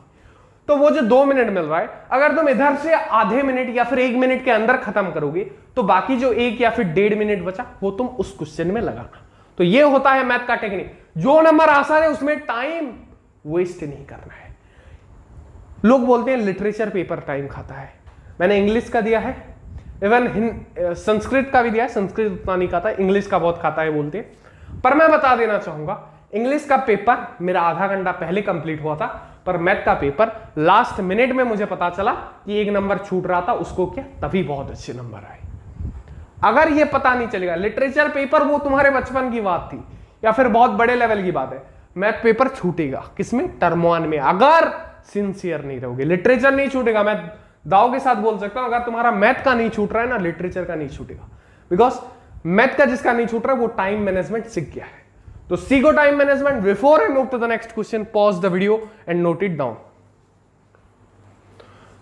तो वो जो 2 मिनट मिल रहा है, अगर तुम इधर से आधे मिनट या फिर 1 मिनट के अंदर खत्म करोगे तो बाकी जो 1 या फिर 1.5 मिनट बचा वो तुम उस क्वेश्चन में लगाना। तो ये होता है मैथ का टेक्निक। जो नंबर आसान है उसमें टाइम वेस्ट नहीं करना है। लोग बोलते हैं लिटरेचर पेपर टाइम खाता है, मैंने इंग्लिश का दिया है, इवन संस्कृत का भी दिया है, संस्कृत उतना नहीं खाता, इंग्लिश का बहुत खाता है बोलते हैं। पर मैं बता देना चाहूंगा, इंग्लिश का पेपर मेरा आधा घंटा पहले कंप्लीट हुआ था, पर मैथ का पेपर लास्ट मिनट में मुझे पता चला कि 1 नंबर छूट रहा था, उसको क्या तभी बहुत अच्छे नंबर आए। अगर ये पता नहीं चलेगा, लिटरेचर पेपर वो तुम्हारे बचपन की बात थी या फिर बहुत बड़े लेवल की बात है, मैथ पेपर छूटेगा किसमें? टर्म 1 में, अगर सिंसियर नहीं रहोगे। लिटरेचर नहीं छूटेगा, मैं दाव के साथ बोल सकता हूं, अगर तुम्हारा मैथ का नहीं छूट रहा है ना, लिटरेचर का नहीं छूटेगा। बिकॉज मैथ का जिसका नहीं छूट रहा है वो टाइम मैनेजमेंट सीख गया है। तो सीखो time management. Before I move to the next question, pause the video and note it down.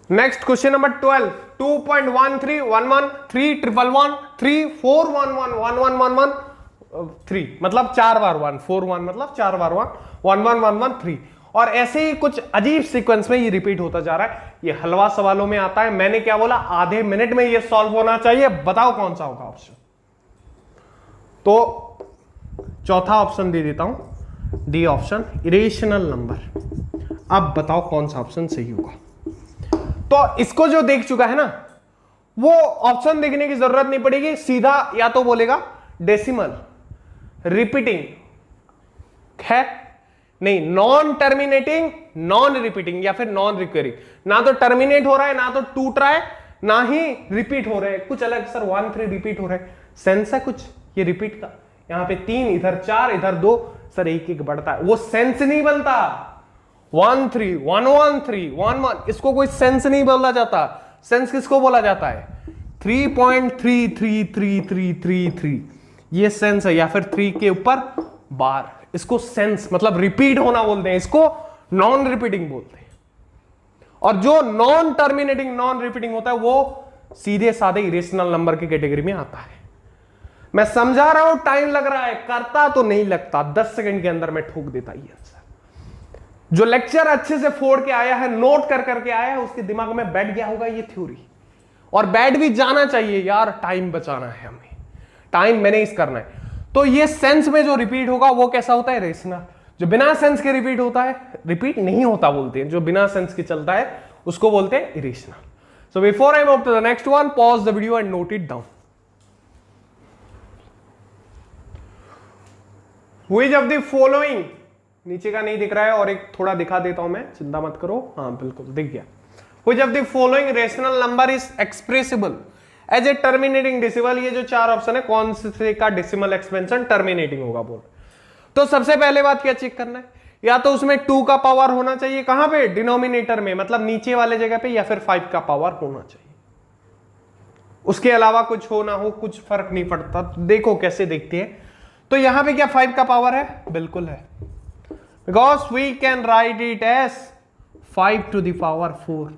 Next question number 12, 2.1311341134111113 मतलब 4 बार 1, 41 मतलब 4 बार 1, 111113। और ऐसे ही कुछ अजीब सीक्वेंस में ये रिपीट होता जा रहा है। ये हलवा सवालों में आता है। मैंने क्या बोला, आधे मिनट में ये सॉल्व होना चाहिए। बताओ कौन सा होगा ऑप्शन? तो चौथा ऑप्शन दे देता हूं, डी ऑप्शन, इरेशनल नंबर। अब बताओ कौन सा ऑप्शन सही होगा। तो इसको जो देख चुका है ना, वो ऑप्शन देखने की जरूरत नहीं पड़ेगी, सीधा या तो बोलेगा डेसिमल, रिपीटिंग है नहीं, नॉन टर्मिनेटिंग, नॉन रिपीटिंग या फिर नॉन रिकरिंग। ना तो टर्मिनेट हो रहा है, ना तो टूट रहा है, ना ही रिपीट हो रहा है। कुछ अलग सर 1 3 रिपीट हो रहा है, सेंस है कुछ ये रिपीट का, यहां पे 3, इधर 4, इधर 2, सर एक एक बढ़ता है, वो सेंस नहीं बनता। 1 3 1 1 3 1 1, इसको कोई सेंस नहीं बोला जाता। सेंस किसको बोला जाता है? 3.33333, ये सेंस है, या फिर 3 के ऊपर बार, इसको सेंस मतलब रिपीट होना बोलते हैं, इसको नॉन रिपीटिंग बोलते हैं। और जो नॉन टर्मिनेटिंग नॉन रिपीटिंग होता है वो सीधे साधे इरेशनल नंबर की कैटेगरी में आता है। मैं समझा रहा हूं, टाइम लग रहा है, करता तो नहीं लगता, 10 सेकंड के अंदर मैं ठोक देता ये आंसर। जो लेक्चर अच्छे से फोड़ के आया है, नोट कर करके आया है, उसके दिमाग में बैठ गया होगा ये थ्योरी, और बैठ भी जाना चाहिए यार, टाइम बचाना है हमें, टाइम मैनेज करना है। तो ये सेंस में जो रिपीट होगा वो कैसा होता है? रेशनल। जो बिना सेंस के रिपीट होता है, रिपीट नहीं होता बोलते हैं, जो बिना सेंस के चलता है उसको बोलते हैं irrational. So before I move to the next one, pause the video and note it down. Which of the following, नीचे का नहीं दिख रहा है और एक थोड़ा दिखा देता हूं मैं, चिंता मत करो, हाँ बिल्कुल दिख गया। Which of the following rational number is expressible as a terminating decimal. ये जो 4 ऑप्शन है, कौन से का डेसिमल एक्सपेंशन टर्मिनेटिंग होगा बोल। तो सबसे पहले बात क्या चेक करना है, या तो उसमें 2 का पावर होना चाहिए, कहां पे? डिनोमिनेटर में, मतलब नीचे वाले जगह पे, या फिर 5 का पावर होना चाहिए। उसके अलावा कुछ हो ना हो कुछ फर्क नहीं पड़ता। तो देखो कैसे देखते हैं, तो यहां पे क्या 5 का पावर है? बिल्कुल है, because we can write it as 5 to the power 4।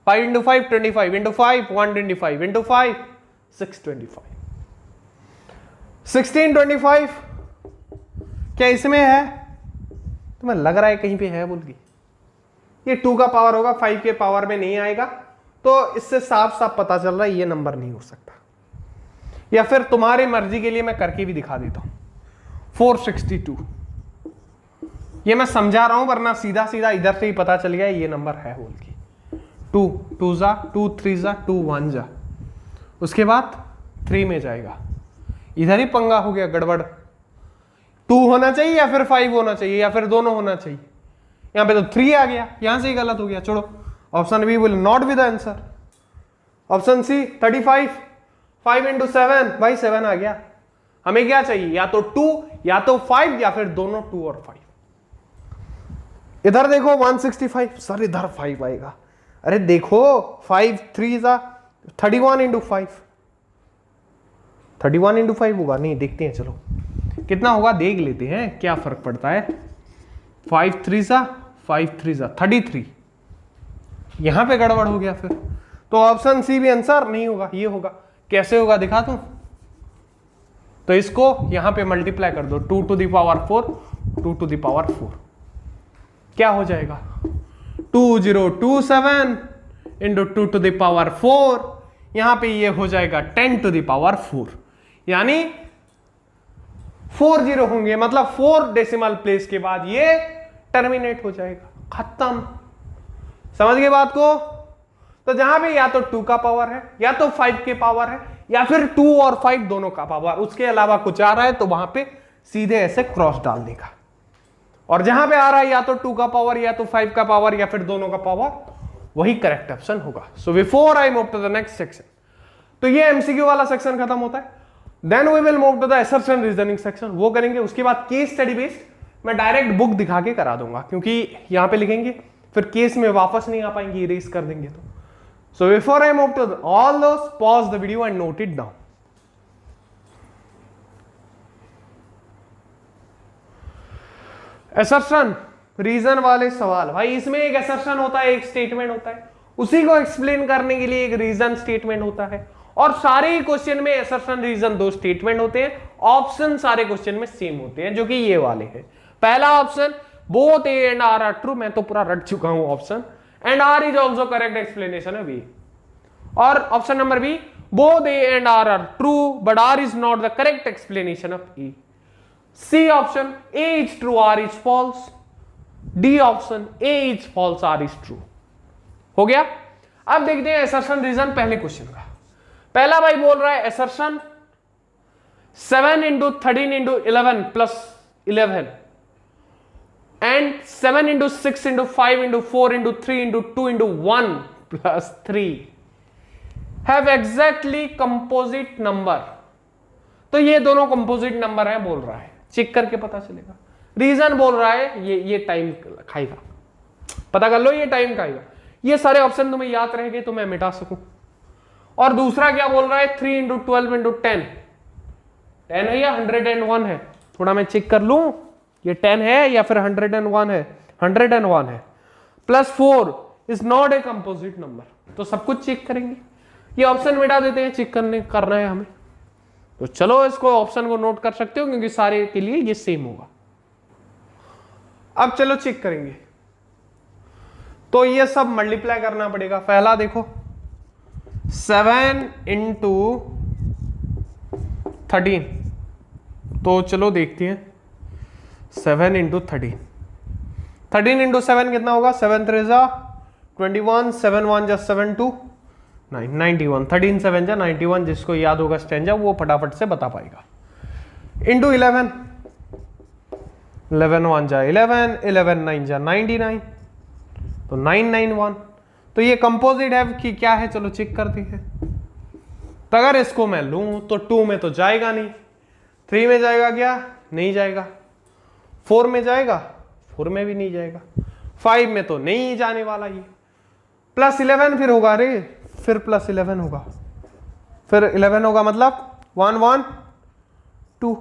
5 into 5 25 into 5 125 into 5 625। 1625 क्या इसमें है? तुम्हें लग रहा है कहीं पे है बोल के? ये 2 का पावर होगा, 5 के पावर में नहीं आएगा, तो इससे साफ साफ पता चल रहा है ये नंबर नहीं हो सकता। या फिर तुम्हारी मर्जी के लिए मैं करके भी दिखा देता हूं, 462। ये मैं समझा रहा हूं, वरना सीधा सीधा इधर से ही पता चल गया ये नंबर है बोल के। 2 2 जा 2 3 जा 2 1 जा, उसके बाद 3 में जाएगा, इधर ही पंगा हो गया, गड़बड़। 2 होना चाहिए या फिर 5 होना चाहिए, या फिर दोनों होना चाहिए। यहां पे तो 3 आ गया, यहां से ही गलत हो गया, छोड़ो। Option B will not be the answer. Option C 35 5 into 7, भाई 7 आ गया। हमें क्या चाहिए? या तो 2 या तो 5, या फिर दोनों 2 और 5। इधर देखो 165, सर इधर 5 आएगा। अरे देखो 5 3 जा 31 into 5, 31 into 5 होगा, नहीं देखते हैं, चलो कितना होगा देख लेते हैं, क्या फर्क पड़ता है। 5 3 जा 33, यहां पे गड़बड़ हो गया फिर, तो ऑप्शन सी भी आंसर नहीं होगा, ये होगा। कैसे होगा दिखा दूं? तो इसको यहां पे मल्टीप्लाई कर दो, 2 to the power 4 2 to the power 4, क्या हो जाएगा? 2027 into 2 to the power 4, यहां पे ये हो जाएगा 10 to the power 4, यानी 40 होंगे, मतलब 4 डेसिमल प्लेस के बाद ये टर्मिनेट हो जाएगा, खत्म। समझ गए बात को? तो जहां पे या तो 2 का पावर है, या तो 5 के पावर है, या फिर 2 और 5 दोनों का पावर, उसके अलावा कुछ आ रहा है तो वहां पे सीधे ऐसे क्रॉस डाल देगा। और जहां पे आ रहा है या तो 2 का पावर, या तो 5 का पावर, या फिर दोनों का पावर, वही करेक्ट ऑप्शन होगा। So before I move to the next section, तो ये एमसीक्यू वाला सेक्शन खत्म होता है। Then we will move to the assertion reasoning section, वो करेंगे। उसके बाद केस स्टडी बेस्ड मैं डायरेक्ट बुक दिखा के करा दूंगा, क्योंकि यहां पे लिखेंगे फिर केस में वापस नहीं आ पाएंगे, इरेज कर देंगे। तो so before I move to all those, pause the video and note it down. Assertion reason वाले सवाल, भाई इसमें एक असर्शन होता है, एक स्टेटमेंट होता है, उसी को एक्सप्लेन करने के लिए एक रीजन स्टेटमेंट होता है। और सारे ही क्वेश्चन में असर्शन रीजन 2 स्टेटमेंट होते हैं। ऑप्शन सारे क्वेश्चन में सेम होते हैं, जो कि ये वाले हैं। पहला option both A and R are true, मैं तो पूरा रट चुका हूं option, and R is also correct explanation है बी। और option number B, both A and R are true but R is not the correct explanation of A. C option, A is true R is false. D option, A is false R is true. हो गया। अब देखते हैं assertion reason पहले question का। पहला भाई बोल रहा है assertion 7 into 13 into 11 plus 11 and 7 into 6 into 5 into 4 into 3 into 2 into 1 plus 3 have exactly composite number तो ये दोनों कंपोजिट नंबर है बोल रहा है, चेक करके पता चलेगा। रीजन बोल रहा है ये टाइम खाएगा, पता कर लो ये टाइम खाएगा। ये सारे ऑप्शन तुम्हें याद रहेंगे तो मैं मिटा सकूं। और दूसरा क्या बोल रहा है, 3 × 12 × 10 10 है या 101 है, थोड़ा मैं चेक कर लूं ये 10 है या फिर 101 है। 101 है। +4 is not a composite number, तो सब कुछ चेक करेंगे। ये ऑप्शन मिटा देते हैं, चेक करना है हमें। तो चलो इसको ऑप्शन को नोट कर सकते हो क्योंकि सारे के लिए ये सेम होगा। अब चलो चेक करेंगे, तो ये सब मल्टीप्लाई करना पड़ेगा। पहला देखो 7 × 13, तो चलो देखते हैं 7 × 13। 13 × 7 कितना होगा, 7 3 जा 21, 7 1 जा 7 2 9 91, 13 7 जा 91। जिसको याद होगा स्टैंजा वो फटाफट से बता पाएगा। इंटू 11, 11 1 जा 11, 11 9 जा 99, तो 991। तो ये कंपोजिट है कि क्या है, चलो चेक करते हैं। तो अगर इसको मैं लूं तो 2 में तो जाएगा नहीं, 3 में जाएगा क्या, नहीं जाएगा। 4 में जाएगा, 4 में भी नहीं जाएगा। 5 में तो नहीं जाने वाला ये। +11 फिर होगा, अरे फिर +11 होगा, फिर 11 होगा, मतलब 1 1 2,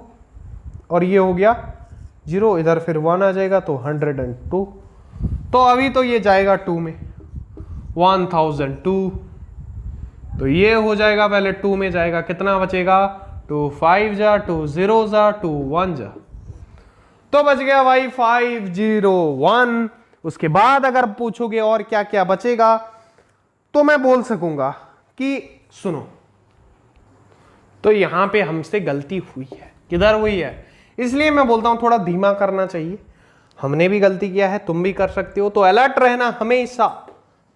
और ये हो गया 0, इधर फिर 1 आ जाएगा तो 102। तो अभी तो ये जाएगा 2 में, 1002। तो ये हो जाएगा, पहले 2 में जाएगा, कितना बचेगा, 2 5 जा 2 0 जा 2 1 जा, तो बच गया भाई 501। उसके बाद अगर पूछोगे और क्या क्या बचेगा तो मैं बोल सकूंगा कि सुनो, तो यहां पे हमसे गलती हुई है, किधर हुई है, इसलिए मैं बोलता हूं थोड़ा धीमा करना चाहिए। हमने भी गलती किया है, तुम भी कर सकते हो, तो अलर्ट रहना हमेशा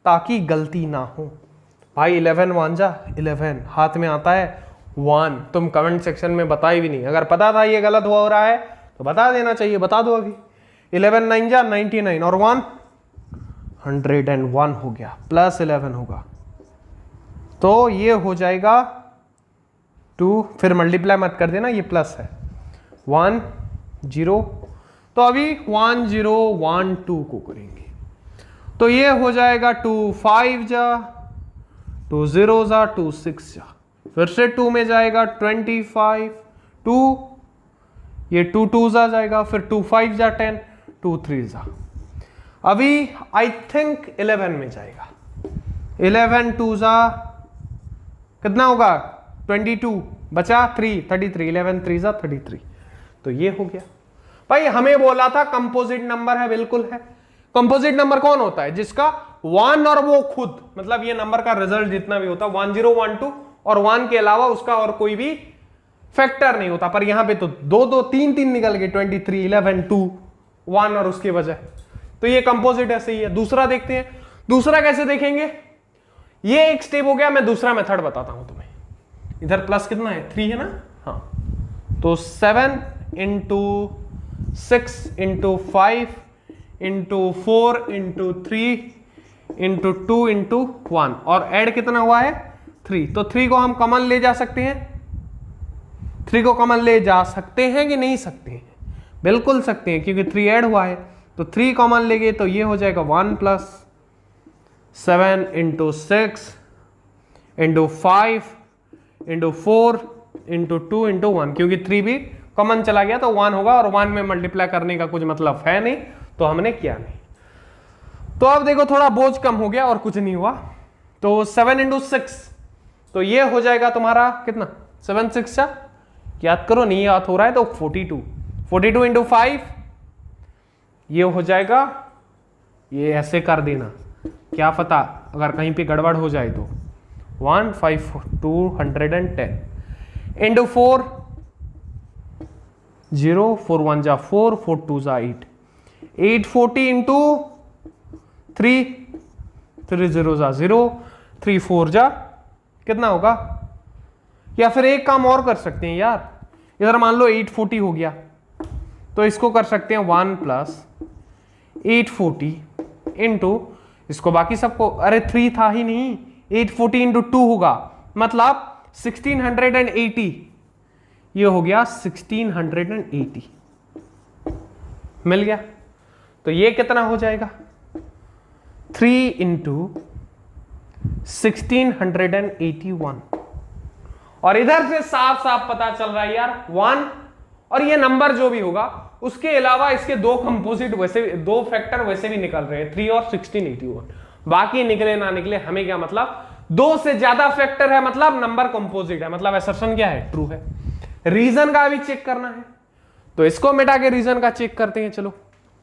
ताकि गलती ना हो। भाई 11 1 जा 11, हाथ में आता है 1, तुम कमेंट सेक्शन में बताई भी नहीं। अगर पता था ये गलत हो रहा है तो बता देना चाहिए, बता दो अभी। 11 9 जा 99 और 1 101 हो गया, +11 होगा, तो ये हो जाएगा 2, फिर मल्टीप्लाई मत कर देना, ये प्लस है, 1 0। तो अभी 1 0 1 2 को करेंगे, तो ये हो जाएगा 2 5 जा 2 0 जा 2 6 जा, फिर से 2 में जाएगा 25 2, ये 2 2 जा जाएगा, फिर 2 5 जा 10 2 3 जा। अभी आई थिंक 11 में जाएगा, 11 2 जा कितना होगा, 22 बचा 3 33, 11 3 जा 33। तो ये हो गया। भाई हमें बोला था कंपोजिट नंबर है, बिल्कुल है। कंपोजिट नंबर कौन होता है, जिसका 1 और वो खुद, मतलब ये नंबर का रिजल्ट जितना भी होता है 1 0 1 2 और 1 के अलावा उसका और कोई भी फैक्टर नहीं होता। पर यहां पे तो 2 2 3 3 निकल गए, 23 11 2 1 और उसके वजह, तो ये कंपोजिट ऐसे ही है। दूसरा देखते हैं, दूसरा कैसे देखेंगे, ये एक स्टेप हो गया। मैं दूसरा मेथड बताता हूं तुम्हें। इधर प्लस कितना है, 3 है ना, हाँ, तो 7 × 6 × 5 × 4 × 3 × 2 × 1 और ऐड कितना हुआ है 3। तो 3 को हम कॉमन ले जा सकते हैं, 3 को कॉमन ले जा सकते हैं कि नहीं सकते हैं, बिल्कुल सकते हैं क्योंकि 3 ऐड हुआ है। तो 3 कॉमन लेंगे तो ये हो जाएगा 1 + 7 × 6 × 5 × 4 × 2 × 1, क्योंकि 3 भी कॉमन चला गया तो 1 होगा और 1 में मल्टीप्लाई करने का कुछ मतलब है नहीं, तो हमने किया नहीं। तो अब देखो थोड़ा बोझ कम हो गया और कुछ नहीं हुआ। तो 7 × 6, तो ये हो जाएगा तुम्हारा कितना, 7 6 जा, याद करो, नहीं याद हो रहा है तो 42 × 5, ये हो जाएगा, ये ऐसे कर देना, क्या पता अगर कहीं पे गड़बड़ हो जाए तो 1 5 210 × 4 0 4 1 जा 4 4 2 जा 8 840 × 3 3 0 जा 0 3 4 जा कितना होगा। या फिर एक काम और कर सकते हैं यार, इधर मान लो 840 हो गया तो इसको कर सकते हैं 1 + 840 इंटू इसको बाकी सबको, अरे 3 था ही नहीं, 840 × 2 होगा, मतलब 1680, ये हो गया 1680, मिल गया। तो ये कितना हो जाएगा 3 × 1681। और इधर से साफ साफ पता चल रहा है यार 1 और ये नंबर जो भी होगा उसके अलावा इसके दो कंपोजिट वैसे दो फैक्टर वैसे भी निकल रहे हैं 3 और 1681। बाकी निकले ना निकले हमें क्या मतलब, दो से ज्यादा फैक्टर है मतलब नंबर कंपोजिट है, मतलब असर्शन क्या है, ट्रू है। रीजन का भी चेक करना है तो इसको मिटा के रीजन का चेक करते हैं। चलो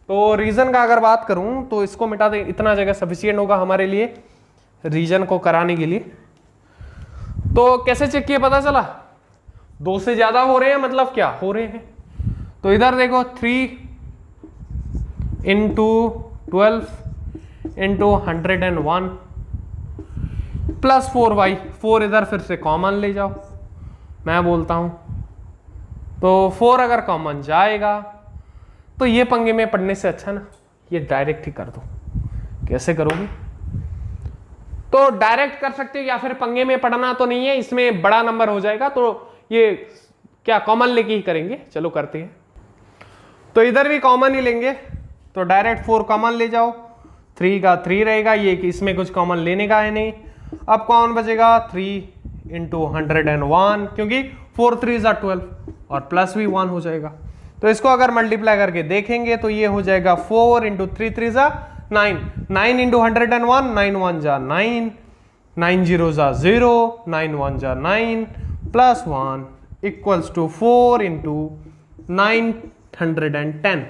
तो रीजन का अगर बात करूं तो इसको मिटा दे, इतना जगह सफिशिएंट होगा हमारे लिए रीजन को कराने के लिए। तो कैसे चेक किया पता चला, दो से ज्यादा हो रहे हैं मतलब क्या हो रहे हैं। तो इधर देखो 3 × 12 × 101 प्लस 4y, 4 इधर फिर से कॉमन ले जाओ, मैं बोलता हूं। तो 4 अगर कॉमन जाएगा तो ये पंगे में पढ़ने से अच्छा ना ये डायरेक्ट ही कर दो। कैसे करोगे, तो डायरेक्ट कर सकते हो या फिर पंगे में पढ़ना तो नहीं है, इसमें बड़ा नंबर हो जाएगा तो ये क्या कॉमन लेके ही करेंगे। चलो करते हैं। तो इधर भी कॉमन ही लेंगे तो डायरेक्ट 4 कॉमन ले जाओ, 3 का 3 रहेगा, ये कि इसमें कुछ कॉमन लेने का है नहीं। अब कौन बचेगा 3 × 101 क्योंकि 4 3 12 और प्लस भी 1 हो जाएगा। तो इसको अगर मल्टीप्लाई करके देखेंगे तो ये हो जाएगा 4 × 3 3 9, 9 × 101, 9 1 जा 9, 9 0 जा 0, 9 1 जा 9 प्लस 1 इक्वल्स टू 4 × 910।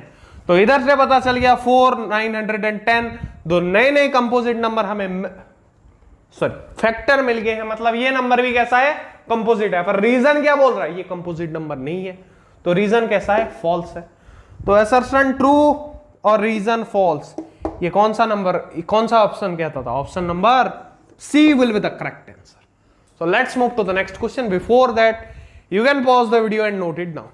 तो इधर से पता चल गया 4 910 दो नए नए कंपोजिट नंबर हमें फैक्टर मिल गए हैं, मतलब ये नंबर भी कैसा है कंपोजिट है। पर रीजन क्या बोल रहा है, ये कंपोजिट नंबर नहीं है। तो रीजन कैसा है, फॉल्स है। तो असर्शन ट्रू और रीजन फॉल्स, ये कौन सा नंबर, कौन सा ऑप्शन कहता था, option number C will be the correct answer. So let's move to the next question. Before that you can pause the video and note it down.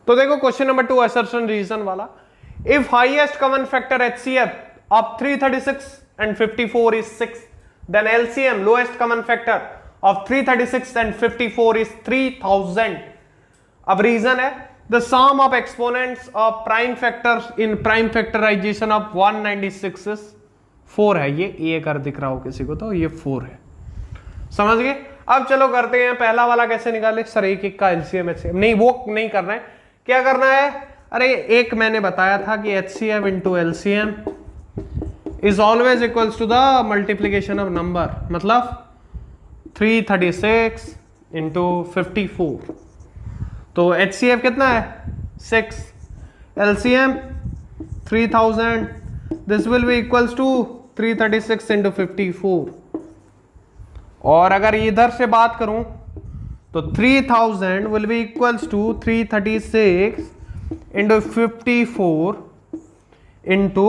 तो देखो क्वेश्चन नंबर 2 असर्शन रीजन वाला। If highest common factor HCF of 336 and 54 is 6, then LCM lowest common factor of 336 and 54 is 3000। अब reason है the sum of exponents of prime factors in prime factorization of 196 is 4 है। ये अगर दिख रहा हो किसी को तो ये 4 है, समझ गए। अब चलो करते हैं पहला वाला कैसे निकाले। सर एक एक का LCM HCF नहीं, वो नहीं करना है। क्या करना है, अरे एक मैंने बताया था कि HCF into LCM is always equals to the multiplication of number, मतलब 336 into 54। तो HCF कितना है 6, LCM 3000, this will be equals to 336 into 54। और अगर इधर से बात करूं तो 3000 will be equals to 336 into 54 into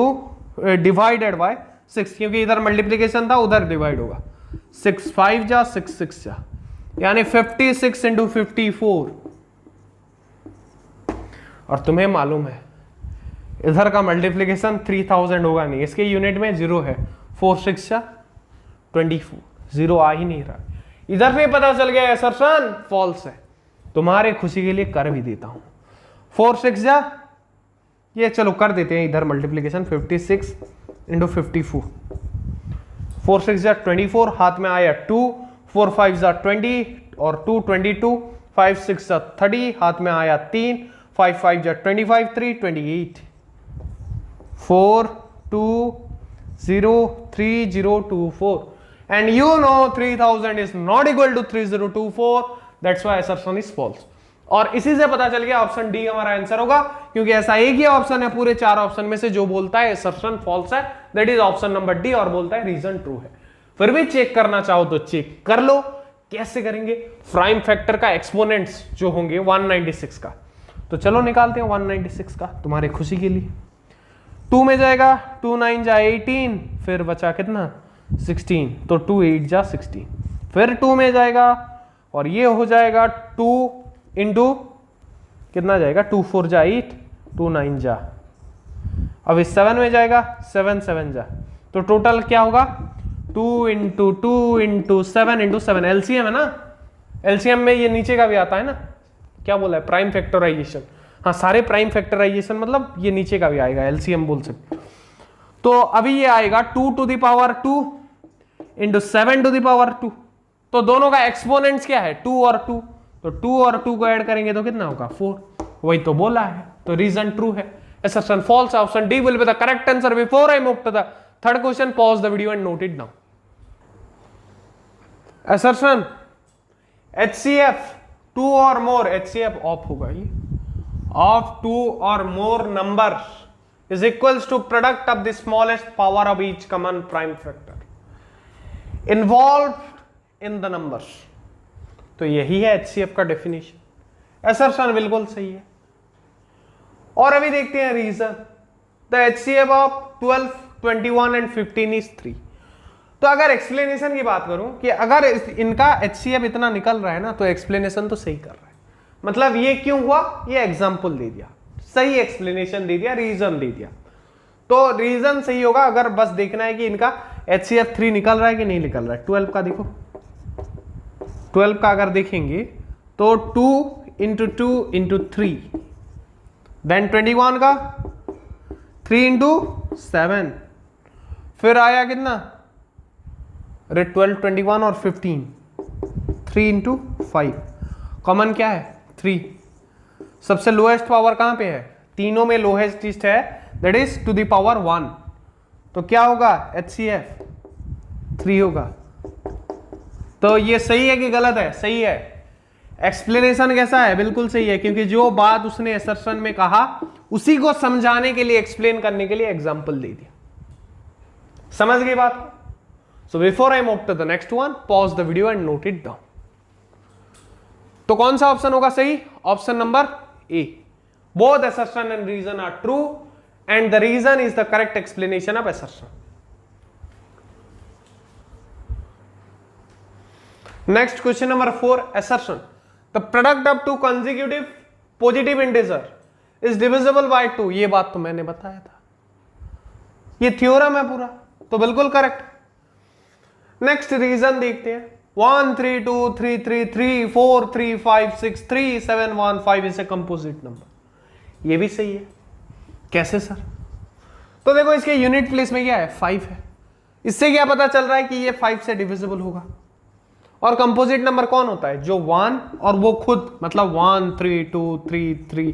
divided by 6, क्योंकि इधर मल्टीप्लीकेशन था उधर डिवाइड होगा। 6 5 जा 6 6 जा, यानी 56 into 54। और तुम्हें मालूम है इधर का मल्टीप्लीकेशन 3000 होगा नहीं, इसके यूनिट में 0 है। 4 6 जा 24, 0 आ ही नहीं रहा। इधर से पता चल गया असर्शन फॉल्स है। तुम्हारे खुशी के लिए कर भी देता हूं। 4 6 जा, ये चलो कर देते हैं इधर मल्टीप्लीकेशन 56 into 54। 4 6 जा 24, हाथ में आया 2, 4 5 जा 20 और 2 22, 5 6 जा 30, हाथ में आया 3, 5 5 जा 25, 3 28, 4 2 0 3 0 2 4। And you know 3000 is not equal to 3024, that's why assertion is false। और इसी से पता चल गया ऑप्शन डी हमारा आंसर होगा, क्योंकि ऐसा एक ही ऑप्शन है पूरे 4 ऑप्शन में से जो बोलता है assertion false है, that is option number D, और बोलता है रीजन ट्रू है। फिर भी चेक करना चाहो तो चेक कर लो। कैसे करेंगे, प्राइम फैक्टर का एक्सपोनेंट्स जो होंगे 196 का, तो चलो निकालते हैं 196 का तुम्हारी खुशी के लिए। 2 में जाएगा, 2 9 जा 18, फिर बचा कितना 16, तो 2 8 जा 16, फिर 2 में जाएगा और ये हो जाएगा 2 इंटू कितना जाएगा 2 4 जा 8, 2 9 जा, अब इस 7 में जाएगा 7 7 जा तो टोटल क्या होगा 2 इंटू 2 इंटू 7 इंटू 7, एलसीएम है ना, एलसीएम में ये नीचे का भी आता है ना, क्या बोला है प्राइम फैक्टराइजेशन, हाँ सारे प्राइम फैक्टराइजेशन मतलब ये नीचे का भी आएगा, एलसीएम बोल सकते। तो अभी ये आएगा 2 to the power 2 into 7 to the power 2, तो दोनों का एक्सपोनेंट्स क्या है 2 और 2, तो 2 और 2 को ऐड करेंगे तो कितना होगा 4, वही तो बोला है, तो रीजन ट्रू है। assertion false, option D will be the correct answer. Before I move to the third question, pause the video and note it down. assertion HCF 2 or more, HCF of होगा ये, of 2 or more numbers is equals to product of the smallest power of each common prime factor involved in the numbers. तो यही है HCF का definition, assertion बिल्कुल सही है। और अभी देखते हैं reason, the HCF of 12, 21 and 15 is 3। तो अगर एक्सप्लेनेशन की बात करूं कि अगर इनका HCF इतना निकल रहा है ना, तो एक्सप्लेनेशन तो सही कर रहा है, मतलब ये क्यों हुआ, ये एग्जांपल दे दिया, सही एक्सप्लेनेशन दे दिया, रीजन दे दिया, तो रीजन सही होगा। अगर बस देखना है कि इनका HCF 3 निकल रहा है कि नहीं निकल रहा है। 12 का देखो, 12 का अगर देखेंगे तो 2 इंटू 2 इंटू 3, देन 21 का 3 इंटू 7, फिर आया कितना, अरे 12, 21 और 15, 3 इंटू 5, कॉमन क्या है 3, सबसे लोएस्ट पावर कहां पे है, तीनों में लोएस्ट है, that is to the power 1, तो क्या होगा HCF 3 होगा। तो ये सही है कि गलत है, सही है। एक्सप्लेनेशन कैसा है, बिल्कुल सही है, क्योंकि जो बात उसने असर्शन में कहा उसी को समझाने के लिए, एक्सप्लेन करने के लिए एग्जांपल दे दिया। समझ गई बात को? So before I move to the next one, pause the video and note it down. तो कौन सा ऑप्शन होगा सही, option number A, both assertion and reason are true and the reason is the correct explanation of assertion. Next question number 4, assertion the product of two consecutive positive integer is divisible by 2। ये बात तो मैंने बताया था, ये theorem है पूरा, तो बिल्कुल करेक्ट। नेक्स्ट रीजन देखते हैं, 1 3 2 3 3 3 4 3 5 6 3 7 1 5 इज ए कंपोजिट नंबर, ये भी सही है। कैसे सर? तो देखो इसके यूनिट प्लेस में क्या है 5 है, इससे क्या पता चल रहा है कि ये 5 से डिविजिबल होगा। और कंपोजिट नंबर कौन होता है, जो 1 और वो खुद, मतलब 1 3 2 3 3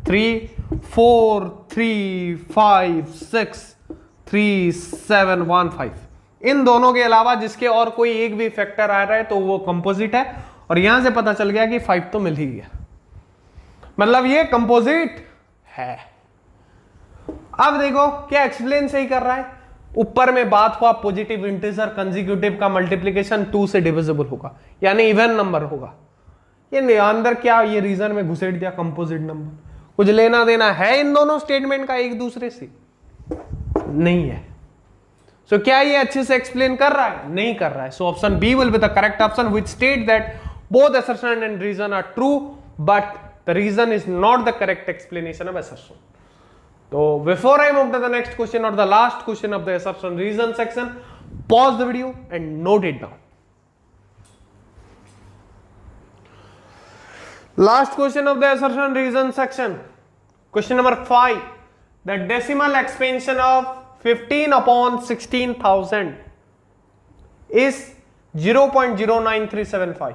3 4 3 5 6 3 7 1 5, इन दोनों के अलावा जिसके और कोई एक भी फैक्टर आ रहा है तो वो कंपोजिट है। और यहां से पता चल गया कि 5 तो मिल ही गया, मतलब ये कंपोजिट है। अब देखो क्या एक्सप्लेन सही कर रहा है, ऊपर में बात हुआ पॉजिटिव इंटीजर कंसेक्यूटिव का मल्टीप्लिकेशन 2 से डिविजिबल होगा, यानी इवन नंबर होगा। ये अंदर क्या, ये रीजन में घुसेड़ दिया कंपोजिट नंबर, कुछ लेना देना है इन दोनों स्टेटमेंट का एक दूसरे से नहीं है। सो क्या ये अच्छे से एक्सप्लेन कर रहा है, नहीं कर रहा है। So option B will be the correct option which state that both assertion and reason are true but the reason is not the correct explanation of assertion। So before I move to the next question or the last question of the assertion reason section, pause the video and note it down. Last question of the assertion reason section, question number 5, the decimal expansion of 15 upon 16,000 is 0.09375.